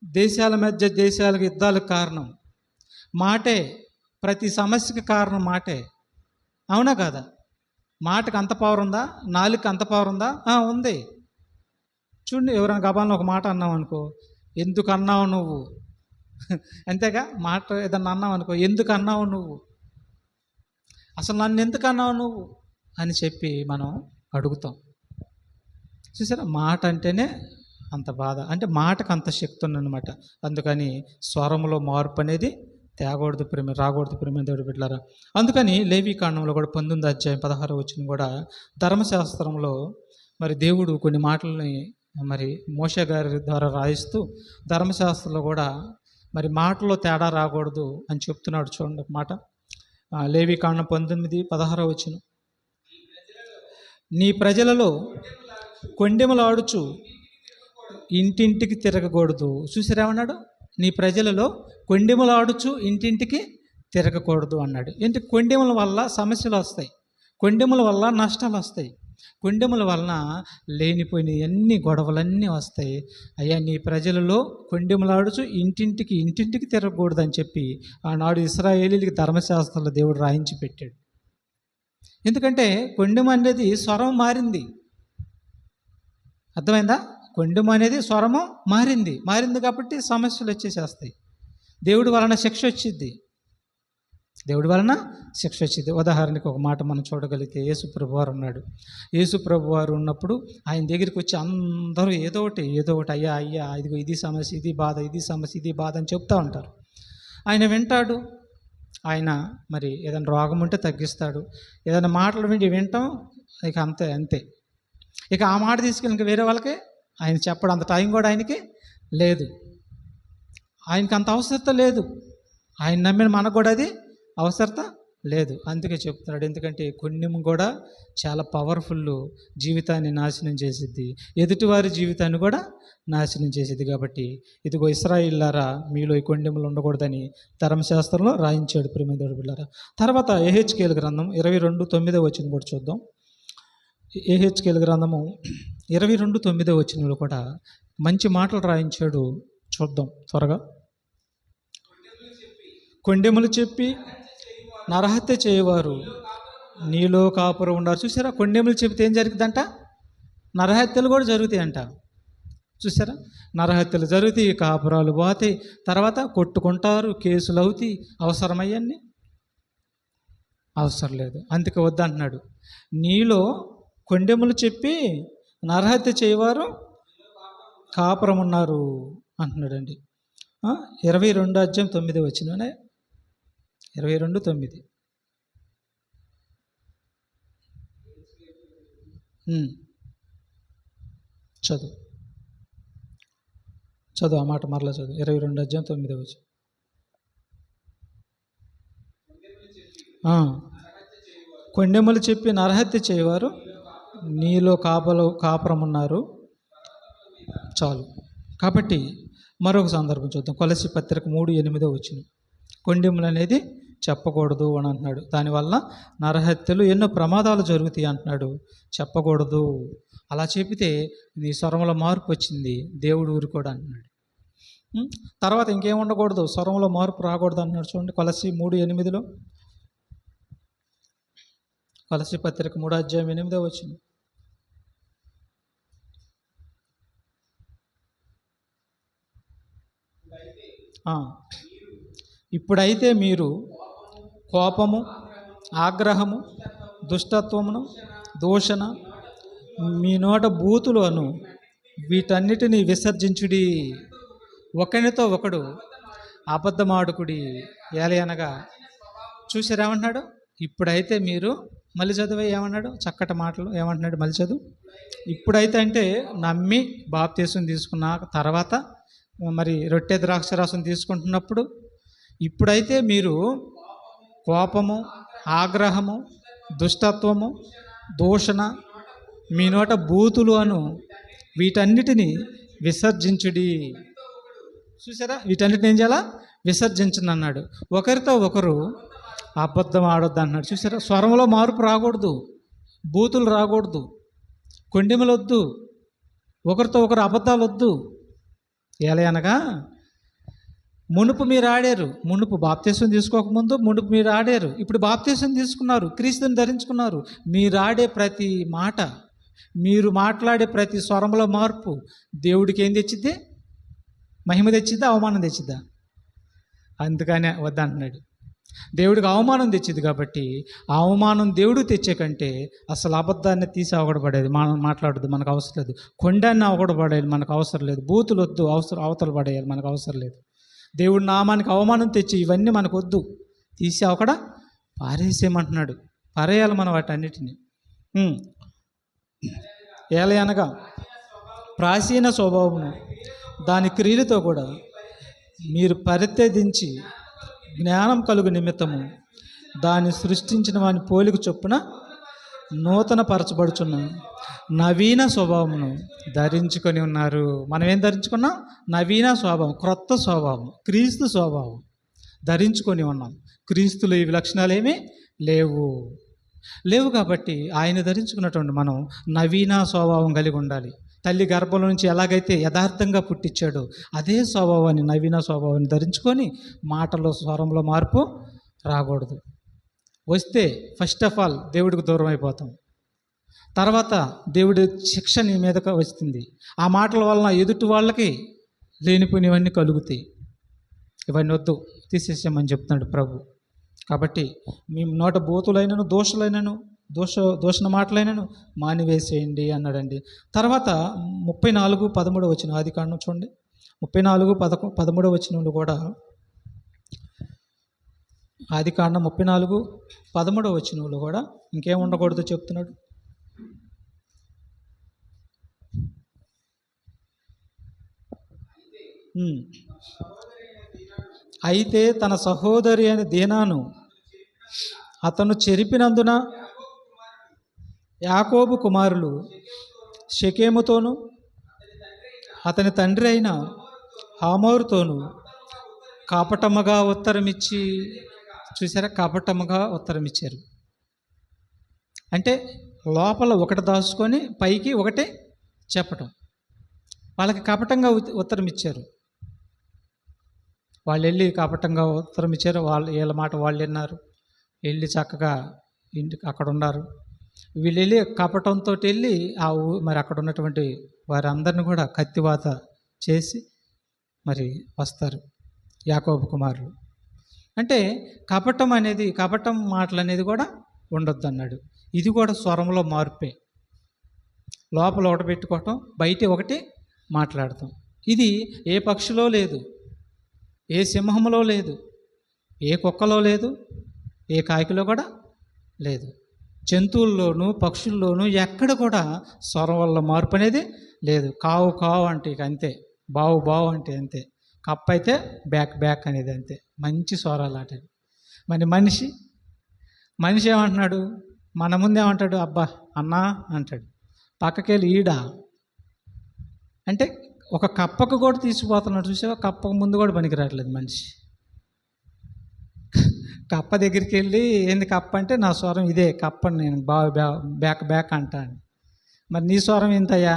దేశాల మధ్య దేశాలకు యుద్ధాలకు కారణం. మాటే ప్రతి సమస్యకి కారణం. మాటే. అవునా కాదా? మాటకు అంత పవర్ ఉందా? నాలుగుకి అంత పవర్ ఉందా? ఉంది. చూడండి, ఎవరైనా గబాలను ఒక మాట అన్నావు అనుకో, ఎందుకు అన్నావు నువ్వు, అంతేగా. మాట ఏదన్నా అన్నావు అనుకో, ఎందుకు అన్నావు నువ్వు, అసలు నన్ను ఎందుకు అన్నావు నువ్వు అని చెప్పి మనం అడుగుతాం. చూసారా, మాట అంటేనే అంత బాధ. అంటే మాటకు అంత శక్తి ఉందన్నమాట. అందుకని స్వరంలో మార్పు అనేది తేగూడదు ప్రేమ, రాకూడదు ప్రేమ దేవుడు బిడ్డలారా. అందుకని లేవీకాండంలో కూడా 19వ అధ్యాయం 16వ వచనం కూడా ధర్మశాస్త్రంలో మరి దేవుడు కొన్ని మాటలని మరి మోషే గారి ద్వారా రాయిస్తూ ధర్మశాస్త్రంలో కూడా మరి మాటలో తేడా రాకూడదు అని చెప్తున్నాడు. చూడండి ఒక మాట, లేవీకాండం 19:16 వచనం. నీ ప్రజలలో కొండెములాడుచు ఇంటింటికి తిరగకూడదు. చూసారేమన్నాడు? నీ ప్రజలలో కొండెములాడుచు ఇంటింటికి తిరగకూడదు అన్నాడు. ఏంటి? కొండెముల వల్ల సమస్యలు వస్తాయి, కొండెముల వల్ల నష్టాలు వస్తాయి, కొండెముల వలన లేనిపోయిన అన్ని గొడవలన్నీ వస్తాయి. అయ్యా, నీ ప్రజలలో కొండెములాడుచు ఇంటింటికి తిరగకూడదు అని చెప్పి ఆనాడు ఇశ్రాయేలీయులకి ధర్మశాస్త్రంలో దేవుడు రాయించి పెట్టాడు. ఎందుకంటే కొండెము అనేది స్వరం మారింది. అర్థమైందా? కొండెము అనేది స్వరము మారింది కాబట్టి సమస్యలు వచ్చేసేస్తాయి. దేవుడి వలన శిక్ష వచ్చింది. ఉదాహరణకి ఒక మాట మనం చూడగలిగితే, యేసుప్రభు వారు ఉన్నాడు. యేసుప్రభు వారు ఉన్నప్పుడు ఆయన దగ్గరికి వచ్చి అందరూ ఏదో ఒకటి అయ్యా ఇదిగో ఇది సమస్య, ఇది బాధ అని చెప్తూ ఉంటారు. ఆయన వింటాడు. ఆయన మరి ఏదైనా రోగం ఉంటే తగ్గిస్తాడు. ఏదైనా మాటలు వింటాం, ఇక అంతే. ఇక ఆ మాట తీసుకెళ్ళి ఇంకా వేరే వాళ్ళకి ఆయన చెప్పడం అంత టైం కూడా ఆయనకి లేదు. ఆయనకి అంత అవసరత లేదు. ఆయన నమ్మిన మనకు కూడా అది అవసరత లేదు. అందుకే చెప్తున్నాడు. ఎందుకంటే కొండెము కూడా చాలా పవర్ఫుల్, జీవితాన్ని నాశనం చేసిద్ది, ఎదుటివారి జీవితాన్ని కూడా నాశనం చేసిద్ది. కాబట్టి ఇదిగో ఇశ్రాయేలులారా, మీలో ఈ కొండెములు ఉండకూడదని ధర్మశాస్త్రంలో రాయించాడు ప్రియమైన బిడ్డలారా. తర్వాత యెహెజ్కేలు గ్రంథం 22:9 వచనం కూడా చూద్దాం. యెహెజ్కేలు గ్రంథము 22:9 వచనంలో కూడా మంచి మాటలు రాయించాడు. చూద్దాం త్వరగా. కొండెములు చెప్పి నరహత్య చేయవారు నీలో కాపురం ఉన్నారు. చూసారా, కొండెములు చెప్తే ఏం జరిగిందంట? నరహత్యలు కూడా జరుగుతాయంట. చూసారా, నరహత్యలు జరుగుతాయి, కాపురాలు పోతాయి, తర్వాత కొట్టుకుంటారు, కేసులు అవుతాయి. అవసరమయ్యన్నీ అవసరం లేదు. అందుకే వద్దంటున్నాడు. నీలో కొండెములు చెప్పి నరహత్య చేయవారు కాపురం ఉన్నారు అంటున్నాడండి. 22వ అధ్యాయం 9 వచనం. 22:9 చదువు ఆ మాట మరలా చదువు. 22వ అధ్యాయం 9 వచనం. కొండెములు చెప్పి నరహత్య చేయవారు నీలో కాపురం ఉన్నారు. చాలు. కాబట్టి మరొక సందర్భం చూద్దాం. కొలస్సీ పత్రిక 3:8 వచనం. కొండెములు అనేది చెప్పకూడదు అని అంటున్నాడు. దానివల్ల నరహత్యలు ఎన్నో ప్రమాదాలు జరుగుతాయి అంటున్నాడు. చెప్పకూడదు. అలా చెబితే నీ స్వరంలో మార్పు వచ్చింది, దేవుడు ఊరుకోడు అంటున్నాడు. తర్వాత ఇంకేం ఉండకూడదు, స్వరంలో మార్పు రాకూడదు అంటున్నాడు. చూడండి కొలస్సీ 3:8, కొలస్సీ పత్రిక 3:8. ఇప్పుడైతే మీరు కోపము, ఆగ్రహము, దుష్టత్వమును, దూషణ, మీ నోట బూతులు అను వీటన్నిటిని విసర్జించుడి. ఒకనితో ఒకడు అబద్ధమాడుకుడి. ఏలయనగా చూసారేమంటున్నాడు? ఇప్పుడైతే మీరు, మళ్ళీ చదివే ఏమన్నాడు? చక్కటి మాటలు ఏమంటున్నాడు? మళ్ళీ చదువు. ఇప్పుడైతే అంటే నమ్మి బాప్తీసం తీసుకున్న తర్వాత మరి రొట్టె ద్రాక్షరసం తీసుకుంటున్నప్పుడు, ఇప్పుడైతే మీరు కోపము, ఆగ్రహము, దుష్టత్వము, దూషణ, మీ నోట బూతులు అను వీటన్నిటిని విసర్జించుడి. చూసారా? వీటన్నిటిని ఏం చేయాలా? విసర్జించండి అన్నాడు. ఒకరితో ఒకరు అబద్ధం ఆడొద్దు అన్నాడు. చూసారా? స్వరంలో మార్పు రాకూడదు, బూతులు రాకూడదు, కొండెములు వద్దు, ఒకరితో ఒకరు అబద్ధాలు వద్దు. ఎలా అనగా మునుపు మీరు ఆడారు, మునుపు బాప్తీసం తీసుకోకముందు మునుపు మీరు ఆడారు, ఇప్పుడు బాప్తీసం తీసుకున్నారు, క్రీస్తుని ధరించుకున్నారు. మీరు ఆడే ప్రతి మాట, మీరు మాట్లాడే ప్రతి స్వరంలో మార్పు దేవుడికి ఏం తెచ్చిద్ది? మహిమ తెచ్చిద్దా, అవమానం తెచ్చిద్దా? అందుకనే వద్దంటున్నాడు. దేవుడికి అవమానం తెచ్చిద్ది కాబట్టి ఆ అవమానం దేవుడు తెచ్చే కంటే అసలు అబద్ధాన్ని తీసి అవగడపడేది మనం మాట్లాడద్దు, మనకు అవసరం లేదు. కొండాన్ని అవగడపడేది మనకు అవసరం లేదు. బూతులు వద్దు, అవతల పడేయాలి, మనకు అవసరం లేదు. దేవుడి నామానికి అవమానం తెచ్చి ఇవన్నీ మనకు వద్దు, తీసి అవకడ పారేసేయమంటున్నాడు. పారేయాలి మనం వాటన్నిటిని. ఏలయనగా ప్రాచీన స్వభావమును దాని క్రియలతో కూడా మీరు పరిత్యజించి జ్ఞానం కలుగు నిమిత్తము దాన్ని సృష్టించిన వాని పోలిక చొప్పున నూతన పరచబడుచున్న నవీన స్వభావమును ధరించుకొని ఉన్నారు. మనం ఏం ధరించుకున్నాం? నవీన స్వభావం, క్రొత్త స్వభావం, క్రీస్తు స్వభావం ధరించుకొని ఉన్నాం. క్రీస్తులో ఈ లక్షణాలు ఏమీ లేవు కాబట్టి ఆయన ధరించుకున్నటువంటి మనం నవీన స్వభావం కలిగి ఉండాలి. తల్లి గర్భం నుంచి ఎలాగైతే యథార్థంగా పుట్టించాడో అదే స్వభావాన్ని, నవీన స్వభావాన్ని ధరించుకొని మాటలో, స్వరంలో మార్పు రాకూడదు. వస్తే ఫస్ట్ ఆఫ్ ఆల్ దేవుడికి దూరం అయిపోతాం. తర్వాత దేవుడి శిక్ష నీ మీదకి వస్తుంది. ఆ మాటల వలన ఎదుటి వాళ్ళకి లేనిపోయినవన్నీ కలుగుతాయి. ఇవన్నీ వద్దు, తీసేసామని చెప్తున్నాడు ప్రభు. కాబట్టి మీ నోట బూతులైనను, దూషణ మాటలైనను మానివేసేయండి అన్నాడండి. తర్వాత 34:13 ఆదికాండం చూడండి. 34:13 కూడా, ఆదికాండం 34:13 కూడా ఇంకేం ఉండకూడదో చెప్తున్నాడు. అయితే తన సహోదరి అయిన దీనాను అతను చెరిపినందున యాకోబు కుమారులు షెకెముతోను అతని తండ్రి అయిన హమోరుతోను కపటముగా ఉత్తరమిచ్చి, చూసారా? కపటముగా ఉత్తరం ఇచ్చారు. అంటే లోపల ఒకటి దాచుకొని పైకి ఒకటే చెప్పటం. వాళ్ళకి కపటంగా ఉత్తరం ఇచ్చారు. వాళ్ళు వెళ్ళి కపటంగా ఉత్తరం ఇచ్చారు. వీళ్ళ మాట వాళ్ళు విన్నారు, వెళ్ళి చక్కగా ఇంటికి అక్కడ ఉన్నారు. వీళ్ళు వెళ్ళి కపటంతో వెళ్ళి మరి అక్కడ ఉన్నటువంటి వారందరిని కూడా కత్తివాత చేసి మరి వస్తారు యాకోబు కుమారులు. అంటే కపటం మాటలు అనేది కూడా ఉండొద్దు అన్నాడు. ఇది కూడా స్వరంలో మార్పే. లోపల ఒకటి పెట్టుకోవటం, బయట ఒకటి మాట్లాడటం. ఇది ఏ పక్షిలో లేదు, ఏ సింహంలో లేదు, ఏ కుక్కలో లేదు, ఏ కాకిలో కూడా లేదు. జంతువుల్లోనూ పక్షుల్లోనూ ఎక్కడ కూడా స్వరం వల్ల మార్పు అనేది లేదు. కావు కావు అంటే ఇక అంతే, బావు బావు అంటే అంతే, కప్ప అయితే బ్యాక్ బ్యాక్ అనేది అంతే. మంచి స్వరాలు ఆట. మరి మనిషి ఏమంటున్నాడు? మన ముందు ఏమంటాడు? అబ్బా అన్నా అంటాడు. పక్కకెళ్ళి ఈడా అంటే ఒక కప్పకు కూడా తీసుకుపోతున్నాడు. చూసావా? కప్పకు ముందు కూడా పనికి రావట్లేదు మనిషి. కప్ప దగ్గరికి వెళ్ళి ఏంది కప్ప అంటే నా స్వరం ఇదే కప్ప, నేను బ్యాక్ బ్యాక్ అంటాను. మరి నీ స్వరం ఇంతయ్యా,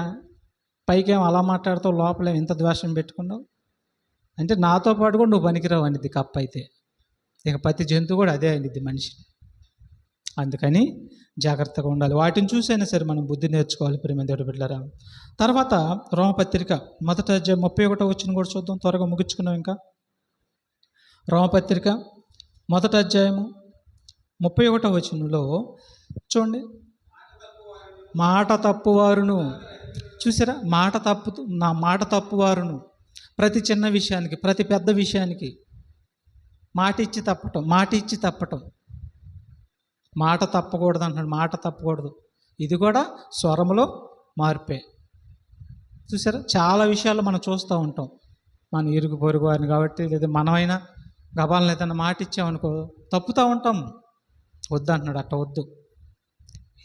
పైకేం అలా మాట్లాడుతావు, లోపలేం ఇంత ద్వేషం పెట్టుకున్నావు అంటే నాతో పాటు కూడా నువ్వు పనికిరావు అనిద్ది కప్ప అయితే. ఇక ప్రతి జంతువు కూడా అదే అనిద్ది మనిషి. అందుకని జాగ్రత్తగా ఉండాలి. వాటిని చూసైనా సరే మనం బుద్ధి నేర్చుకోవాలి ప్రేమ దేవుడి బిడ్డలారా. తర్వాత రోమపత్రిక 1వ అధ్యాయం 31వ వచనం కూడా చూద్దాం, త్వరగా ముగించుకున్నాం. ఇంకా రోమపత్రిక 1వ అధ్యాయము 31వ వచనంలో చూడండి, మాట తప్పువారును, చూసారా, మాట తప్పువారును, ప్రతి చిన్న విషయానికి, ప్రతి పెద్ద విషయానికి మాట ఇచ్చి తప్పటం. మాట తప్పకూడదు అంటున్నాడు, మాట తప్పకూడదు. ఇది కూడా స్వరంలో మార్పే. చూసారా, చాలా విషయాలు మనం చూస్తూ ఉంటాం. మన ఇరుగు పొరుగు వారిని కాబట్టి, లేదా మనమైనా గబాలను ఏదైనా మాట ఇచ్చామనుకో తప్పుతూ ఉంటాం. వద్దు అంటున్నాడు, అట్ట వద్దు.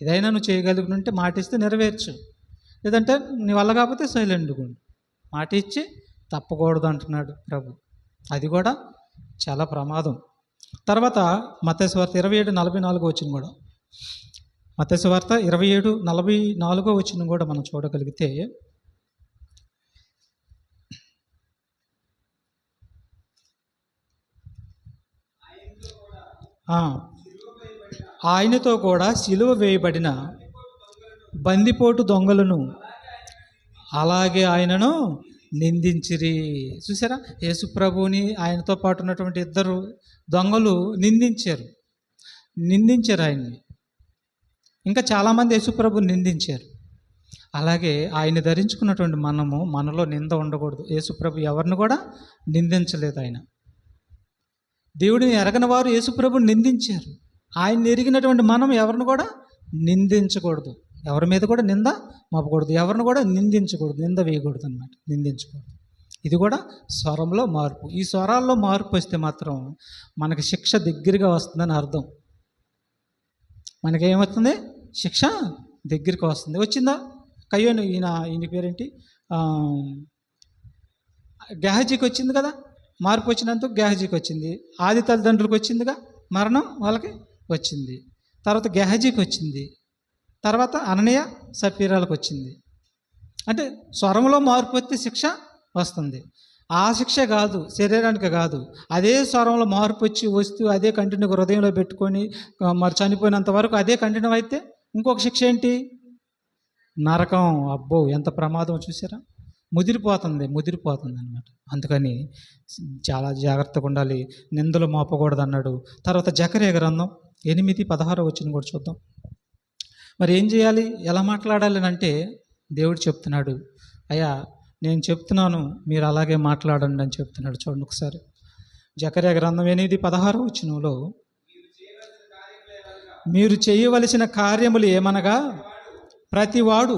ఏదైనా నువ్వు చేయగలుగుతుంటే మాట ఇస్తే నెరవేర్చు, లేదంటే నీ వల్ల కాకపోతే సైలెంట్గా ఉండు. మాట ఇచ్చి తప్పకూడదు అంటున్నాడు ప్రభు. అది కూడా చాలా ప్రమాదం. తర్వాత మత్తయి సువార్త 27:44 వచనం కూడా, మత్తయి సువార్త 27:44 వచనం కూడా మనం చూడగలిగితే, ఆయనతో కూడా సిలువ వేయబడిన బందిపోటు దొంగలను అలాగే ఆయనను నిందించిరి. చూసారా, యేసు ప్రభువుని ఆయనతో పాటు ఉన్నటువంటి 2 దొంగలు నిందించారు ఆయన్ని. ఇంకా చాలామంది యేసు ప్రభువుని నిందించారు. అలాగే ఆయన ధరించుకున్నటువంటి మనలో నింద ఉండకూడదు. యేసు ప్రభు ఎవరిని కూడా నిందించలేదు. ఆయన దేవుడిని ఎరగని వారు యేసు ప్రభువుని నిందించారు. ఆయన ఎరిగినటువంటి మనం ఎవరిని కూడా నిందించకూడదు. ఎవరి మీద కూడా నింద మోపకూడదు, ఎవరిని కూడా నిందించకూడదు, నింద వేయకూడదు అన్నమాట, నిందించకూడదు. ఇది కూడా స్వరంలో మార్పు. ఈ స్వరాల్లో మార్పు వస్తే మాత్రం మనకి శిక్ష దగ్గరగా వస్తుందని అర్థం. మనకేమవుతుంది? శిక్ష దగ్గరికి వస్తుంది. వచ్చిందా? కయ్యోను, ఈయన పేరేంటి, గెహజీకి వచ్చింది కదా మార్పు. వచ్చినందుకు గెహజీకి వచ్చింది. ఆది తల్లిదండ్రులకు వచ్చిందిగా మరణం, వాళ్ళకి వచ్చింది. తర్వాత గెహజీకి వచ్చింది. తర్వాత అననీయ సపీరాలకు వచ్చింది. అంటే స్వరంలో మార్పు వస్తే శిక్ష వస్తుంది. ఆ శిక్ష కాదు, శరీరానికి కాదు, అదే స్వరంలో మార్పు వస్తూ అదే కంటిన్యూ హృదయంలో పెట్టుకొని మరి చనిపోయినంత వరకు అదే కంటిన్యూ అయితే ఇంకొక శిక్ష ఏంటి? నరకం. అబ్బో, ఎంత ప్రమాదం చూసారా! ముదిరిపోతుంది అన్నమాట. అందుకని చాలా జాగ్రత్తగా ఉండాలి, నిందలు మోపకూడదు అన్నాడు. తర్వాత జకర్యా గ్రంథం 8:16 వచనం కూడా చూద్దాం. మరి ఏం చేయాలి, ఎలా మాట్లాడాలి అంటే దేవుడు చెప్తున్నాడు, అయ్యా నేను చెప్తున్నాను, మీరు అలాగే మాట్లాడండి అని చెప్తున్నాడు. చూడండి ఒకసారి, జకర్యా గ్రంథం 8:16 వచనంలో, మీరు చేయవలసిన కార్యములు ఏమనగా ప్రతివాడు,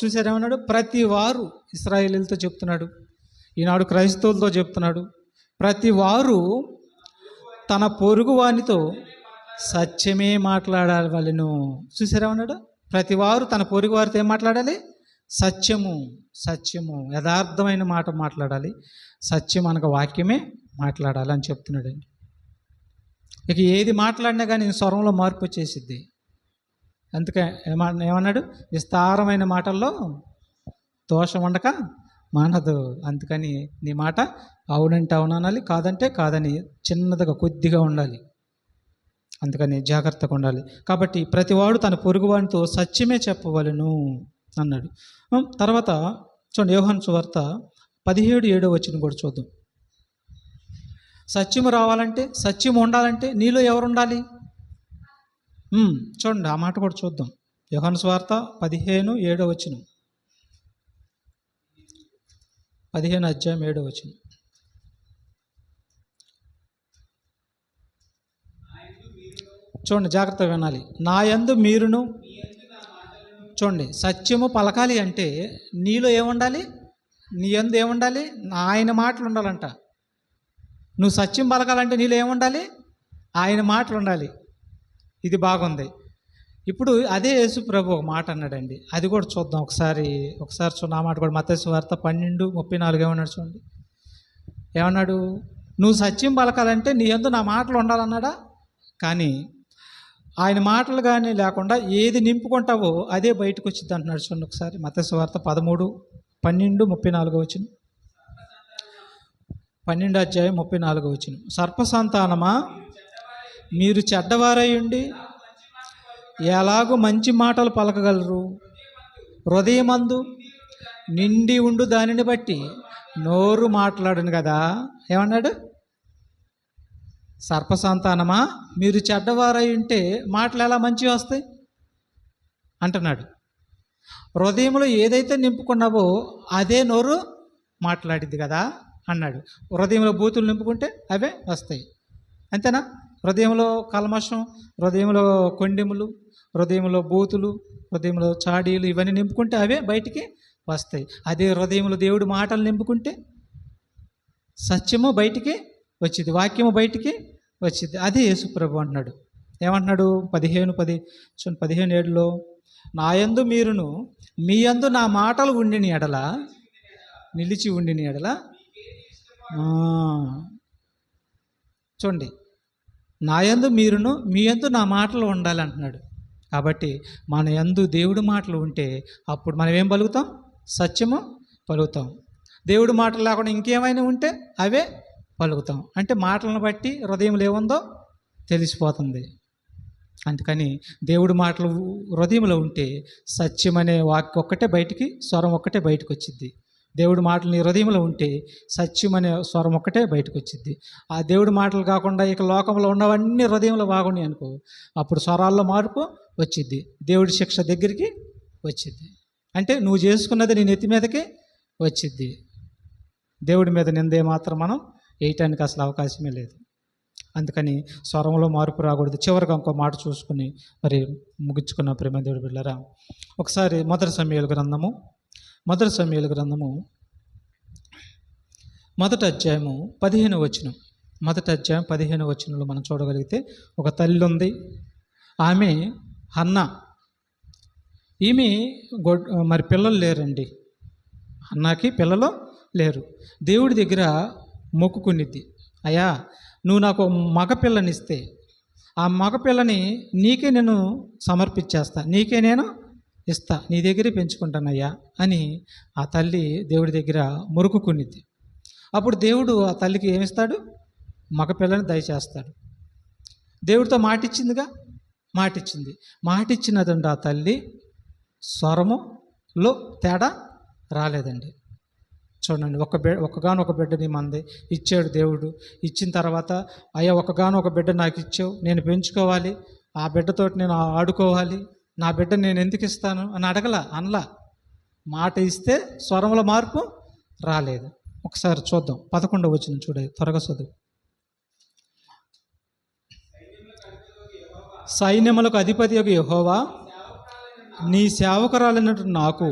చూసారేమన్నాడు? ప్రతివారు. ఇశ్రాయేలీలతో చెప్తున్నాడు, ఈనాడు క్రైస్తవులతో చెప్తున్నాడు. ప్రతివారు తన పొరుగు వానితో సత్యమే మాట్లాడాలి వాళ్ళను. చూసారేమన్నాడు? ప్రతివారు తన పొరుగు వారితో ఏం మాట్లాడాలి? సత్యము యథార్థమైన మాట మాట్లాడాలి. సత్యం అనగా వాక్యమే మాట్లాడాలి అని చెప్తున్నాడండి. ఇక ఏది మాట్లాడినా కానీ స్వరంలో మార్పు వచ్చేసిద్ది. అందుకే ఏమన్నాడు? విస్తారమైన మాటల్లో దోషం ఉండక మానదు. అందుకని నీ మాట అవునంటే అవుననాలి, కాదంటే కాదని చిన్నదిగా కొద్దిగా ఉండాలి. అందుకని జాగ్రత్తగా ఉండాలి. కాబట్టి ప్రతివాడు తన పొరుగువానితో సత్యమే చెప్పవలెను అన్నాడు. తర్వాత చూడండి, యోహాను సువార్త 17:7 వచనం కూడా చూద్దాం. సత్యము రావాలంటే, సత్యం ఉండాలంటే నీలో ఎవరు ఉండాలి? చూడండి, ఆ మాట కూడా చూద్దాం. యోహాను సువార్త 15:7 వచనం, 15 అధ్యాయం 7 వచనం. చూడండి, జాగ్రత్తగా వినాలి. నా యందు మీరును, చూడండి, సత్యము పలకాలి అంటే నీలో ఏముండాలి? నీ యందు ఏముండాలి? ఆయన మాటలు ఉండాలంట. నువ్వు సత్యం పలకాలంటే నీలో ఏముండాలి? ఆయన మాటలు ఉండాలి. ఇది బాగుంది. ఇప్పుడు అదే యేసు ప్రభు ఒక మాట అన్నాడండి, అది కూడా చూద్దాం ఒకసారి చూడండి. ఆ మాట కూడా మత్తయి సువార్త 12:34 ఏమన్నాడు చూడండి. ఏమన్నాడు? నువ్వు సత్యం పలకాలంటే నీ యందు నా మాటలు ఉండాలన్నాడా? కానీ ఆయన మాటలు కానీ లేకుండా ఏది నింపుకుంటావో అదే బయటకు వచ్చింది అంటున్నాడు. చూడండి ఒకసారి మత్తయి సువార్త 13:12-34 12 అధ్యాయం 34 సర్ప సంతానమా, మీరు చెడ్డవారై ఉండి ఎలాగూ మంచి మాటలు పలకగలరు? హృదయమందు నిండి ఉండు దానిని బట్టి నోరు మాట్లాడును కదా. ఏమన్నాడు? సర్ప సంతానమా, మీరు చెడ్డవారై ఉంటే మాటలు ఎలా మంచివి వస్తాయి అంటున్నాడు. హృదయంలో ఏదైతే నింపుకున్నావో అదే నోరు మాట్లాడిద్ది కదా అన్నాడు. హృదయంలో బూతులు నింపుకుంటే అవే వస్తాయి, అంతేనా? హృదయంలో కల్మషం, హృదయంలో కొండెములు, హృదయంలో బూతులు, హృదయంలో చాడీలు ఇవన్నీ నింపుకుంటే అవే బయటికి వస్తాయి. అదే హృదయంలో దేవుడి మాటలు నింపుకుంటే సత్యము బయటికి వచ్చింది, వాక్యము బయటికి వచ్చింది. అదే యేసుప్రభు అంటున్నాడు. ఏమంటున్నాడు? 15:7 నా యందు మీరును మీ యందు నా మాటలు ఉండిన ఎడల, నిలిచి ఉండిన ఎడల. చూడండి, నా యందు మీరును మీ యందు నా మాటలు ఉండాలి అంటున్నాడు. కాబట్టి మన యందు దేవుడి మాటలు ఉంటే అప్పుడు మనం ఏం పలుకుతాం? సత్యము పలుకుతాం. దేవుడి మాటలు లేకుండా ఇంకేమైనా ఉంటే అవే పలుకుతాం. అంటే మాటలను బట్టి హృదయంలో ఏముందో తెలిసిపోతుంది. అందుకని దేవుడి మాటలు హృదయంలో ఉంటే సత్యం అనే వాక్యం ఒక్కటే బయటికి, స్వరం ఒక్కటే బయటకు వచ్చింది. దేవుడి మాటలు నీ హృదయంలో ఉంటే సత్యం అనే స్వరం ఒక్కటే బయటకు వచ్చింది. ఆ దేవుడి మాటలు కాకుండా ఇక లోకంలో ఉన్నవన్నీ హృదయంలో బాగున్నాయి అనుకో, అప్పుడు స్వరాల్లో మార్పు వచ్చింది, దేవుడి శిక్ష దగ్గరికి వచ్చింది. అంటే నువ్వు చేసుకున్నది నీ నెత్తి మీదకి వచ్చింది. దేవుడి మీద నిందే మాత్రం మనం వేయటానికి అసలు అవకాశమే లేదు. అందుకని స్వరంలో మార్పు రాకూడదు. చివరిగా ఇంకో మాట చూసుకుని మరి ముగించుకున్న ప్రేమ దేవుడి బిడ్డలారా, ఒకసారి మొదటి సమూయేలు గ్రంథము 1 అధ్యాయము 15 మొదటి అధ్యాయం 15 మనం చూడగలిగితే, ఒక తల్లి ఉంది, ఆమె హన్నా. ఈమె మరి పిల్లలు లేరండి, హన్నాకి పిల్లలు లేరు. దేవుడి దగ్గర మొక్కుకునిద్ది, అయ్యా నువ్వు నాకు మగపిల్లనిస్తే ఆ మగపిల్లని నీకే నేను సమర్పించేస్తా, నీకే నేను ఇస్తా, నీ దగ్గరే పెంచుకుంటానయ్యా అని ఆ తల్లి దేవుడి దగ్గర మొరుకుకునిద్ది. అప్పుడు దేవుడు ఆ తల్లికి ఏమిస్తాడు? మగపిల్లని దయచేస్తాడు. దేవుడితో మాటిచ్చిందిగా, మాటిచ్చినదండి ఆ తల్లి. స్వరములో తేడా రాలేదండి. చూడండి, ఒకగానొక బిడ్డని మంది ఇచ్చాడు దేవుడు. ఇచ్చిన తర్వాత, అయ్యా ఒకగానొక బిడ్డ నాకు ఇచ్చావు, నేను పెంచుకోవాలి, ఆ బిడ్డతోటి నేను ఆడుకోవాలి, నా బిడ్డను నేను ఎందుకు ఇస్తాను అని అనలా. మాట ఇస్తే స్వరంలో మార్పు రాలేదు. ఒకసారి చూద్దాం, 11 చూడండి, త్వరగా చదువు. సైన్యములకు అధిపతియగు యెహోవా, నీ సేవకురాలైనటు నాకు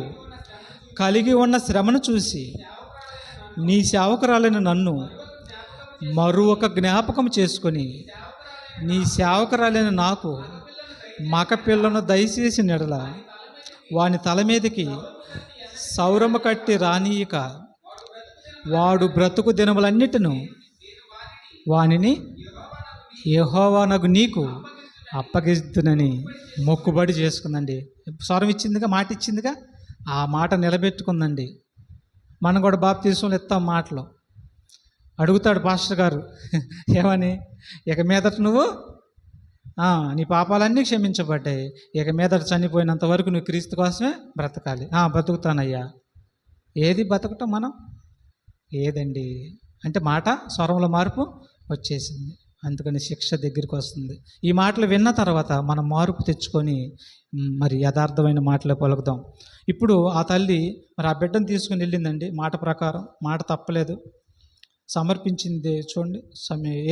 కలిగి ఉన్న శ్రమను చూసి నీ సేవకురాలైన నన్ను మరొక జ్ఞాపకం చేసుకొని నీ సేవకురాలైన నాకు మగపిల్లను దయచేసి నెడల వాని తల మీదకి సౌరము కట్టి రానీయక వాడు బ్రతుకు దినములన్నిటిను వానిని యెహోవానగు నీకు అప్పగిద్దునని మొక్కుబడి చేసుకుందండి. స్వరం ఇచ్చిందిగా, మాట ఇచ్చిందిగా, ఆ మాట నిలబెట్టుకుందండి. మనం కూడా బాప్తీసంలో ఇస్తాం మాటలు. అడుగుతాడు పాస్టర్ గారు ఏమని, ఇక మీదట నువ్వు నీ పాపాలన్నీ క్షమించబడ్డాయి, ఇక మీదట చనిపోయినంత వరకు నువ్వు క్రీస్తు కోసమే బ్రతకాలి. బ్రతుకుతానయ్యా. ఏది బతకటం మనం? ఏదండి అంటే మాట స్వరంలో మార్పు వచ్చేసింది. అందుకని శిక్ష దగ్గరికి వస్తుంది. ఈ మాటలు విన్న తర్వాత మనం మార్పు తెచ్చుకొని మరి యథార్థమైన మాటలే పలుకుదాం. ఇప్పుడు ఆ తల్లి మరి ఆ బిడ్డను తీసుకుని వెళ్ళిందండి. మాట ప్రకారం, మాట తప్పలేదు, సమర్పించింది. చూడండి,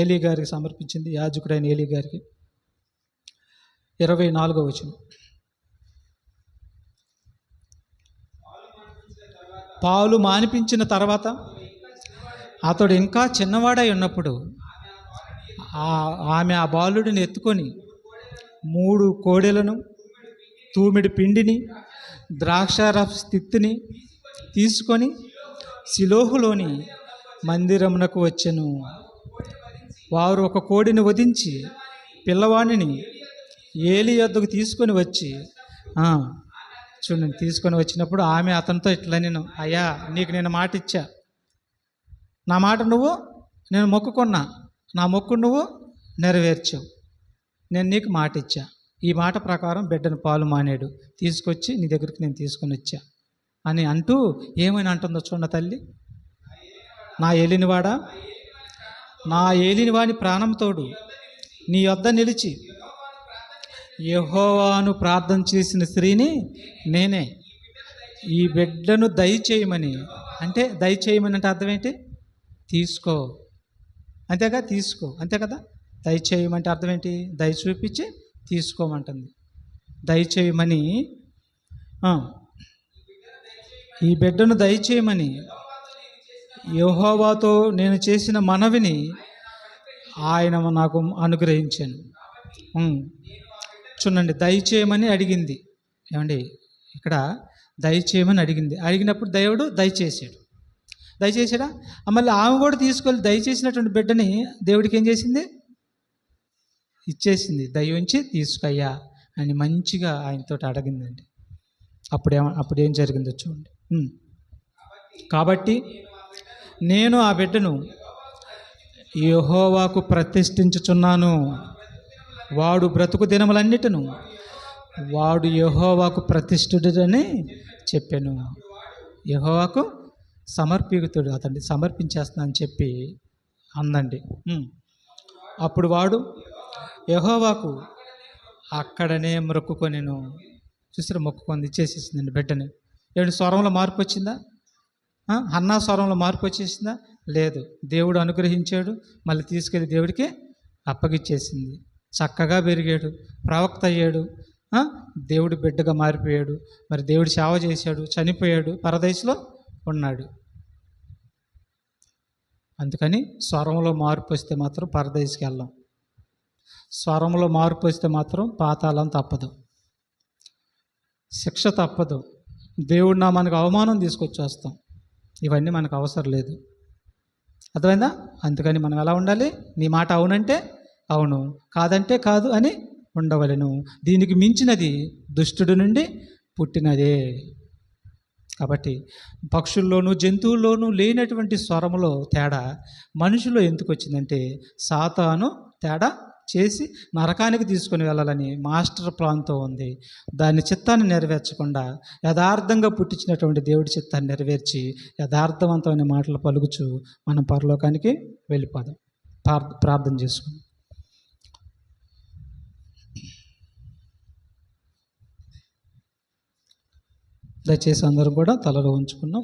ఏలీ గారికి సమర్పించింది, యాజకుడైన ఏలీ గారికి. 24 పాలు మానిపించిన తర్వాత అతడు ఇంకా చిన్నవాడై ఉన్నప్పుడు ఆమె ఆ బాలుడిని ఎత్తుకొని 3 కోడెలను, తూమిడి పిండిని, ద్రాక్షారస తిత్తిని తీసుకొని షిలోహులోని మందిరమునకు వచ్చెను. వారు ఒక కోడిని వధించి పిల్లవాడిని ఏలి యొద్దకు తీసుకొని వచ్చి ఆ, చూడండి, తీసుకొని వచ్చినప్పుడు ఆమె అతనితో ఇట్లా, నేను అయ్యా నీకు నేను మాట ఇచ్చా, నా మాట నేను మొక్కుకున్నా, నా మొక్కు నువ్వు నెరవేర్చావు, నేను నీకు మాట ఇచ్చా, ఈ మాట ప్రకారం బిడ్డను పాలు మానేడు, తీసుకొచ్చి నీ దగ్గరికి నేను తీసుకొని వచ్చా అని అంటూ ఏమైనా అంటుందో చూడ తల్లి. నా ఏలినవాడా, నా ఏలినవాని ప్రాణంతోడు నీ యొద్ద నిలిచి యెహోవాను ప్రార్థన చేసిన స్త్రీని నేనే, ఈ బిడ్డను దయచేయమని. అంటే దయచేయమని అంటే అర్థం ఏంటి? తీసుకో, అంతేగా, తీసుకో, అంతే కదా. దయచేయమంటే అర్థం ఏంటి? దయ చూపించి తీసుకోమంటుంది. దయచేయమని, ఈ బిడ్డను దయచేయమని యెహోవాతో నేను చేసిన మనవిని ఆయన నాకు అనుగ్రహించాను. చూడండి, దయచేయమని అడిగింది. ఏమండి, ఇక్కడ దయచేయమని అడిగింది. అడిగినప్పుడు దేవుడు దయచేసాడా? మళ్ళీ ఆమె కూడా తీసుకెళ్ళి దయచేసినటువంటి బిడ్డని దేవుడికి ఏం చేసింది? ఇచ్చేసింది. దయ ఉంచి తీసుకయ్యా అని మంచిగా ఆయనతో అడిగిందండి. అప్పుడు ఏం జరిగిందో చూడండి. కాబట్టి నేను ఆ బిడ్డను యెహోవాకు ప్రతిష్ఠించుచున్నాను, వాడు బ్రతుకు దినములన్నిటిను వాడు యెహోవాకు ప్రతిష్ఠితుడని చెప్పాను. యెహోవాకు సమర్పితుడు, అతన్ని సమర్పించేస్తున్నానని చెప్పి అందండి. అప్పుడు వాడు యెహోవాకు అక్కడనే మొక్కుకొనెను. చూసారా, మొక్కుకొని ఇచ్చేసేసిందండి బిడ్డని. ఏడు స్వరంలో మార్పు వచ్చిందా? హన్నా స్వరంలో మార్పు వచ్చేసిందా? లేదు. దేవుడు అనుగ్రహించాడు, మళ్ళీ తీసుకెళ్ళి దేవుడికి అప్పగిచ్చేసింది. చక్కగా పెరిగాడు, ప్రవక్త అయ్యాడు, దేవుడి బిడ్డగా మారిపోయాడు. మరి దేవుడు సేవ చేశాడు, చనిపోయాడు, పరదేశంలో ఉన్నాడు. అందుకని స్వరంలో మార్పు వస్తే మాత్రం పరదేశకి వెళ్ళాం, స్వరంలో మార్పు వస్తే మాత్రం పాతాళం తప్పదు, శిక్ష తప్పదు, దేవుడు మనకు అవమానం తీసుకొచ్చి వస్తాం. ఇవన్నీ మనకు అవసరం లేదు. అర్థమైందా? అందుకని మనం ఎలా ఉండాలి? నీ మాట అవునంటే అవును, కాదంటే కాదు అని ఉండవలెను. దీనికి మించినది దుష్టుడి నుండి పుట్టినదే. కాబట్టి పక్షుల్లోనూ జంతువుల్లోనూ లేనటువంటి స్వరములో తేడా మనుషులో ఎందుకు వచ్చిందంటే, సాతాను తేడా చేసి నరకానికి తీసుకొని వెళ్ళాలని మాస్టర్ ప్లాన్తో ఉంది. దాని చిత్తాన్ని నెరవేర్చకుండా యథార్థంగా పుట్టించినటువంటి దేవుడి చిత్తాన్ని నెరవేర్చి యథార్థవంతమైన మాటలు పలుకుచు మనం పరలోకానికి వెళ్ళిపోదాం. ప్రార్థన చేసుకుందాం. దయచేసి అందరం కూడా తలలో ఉంచుకున్నాం.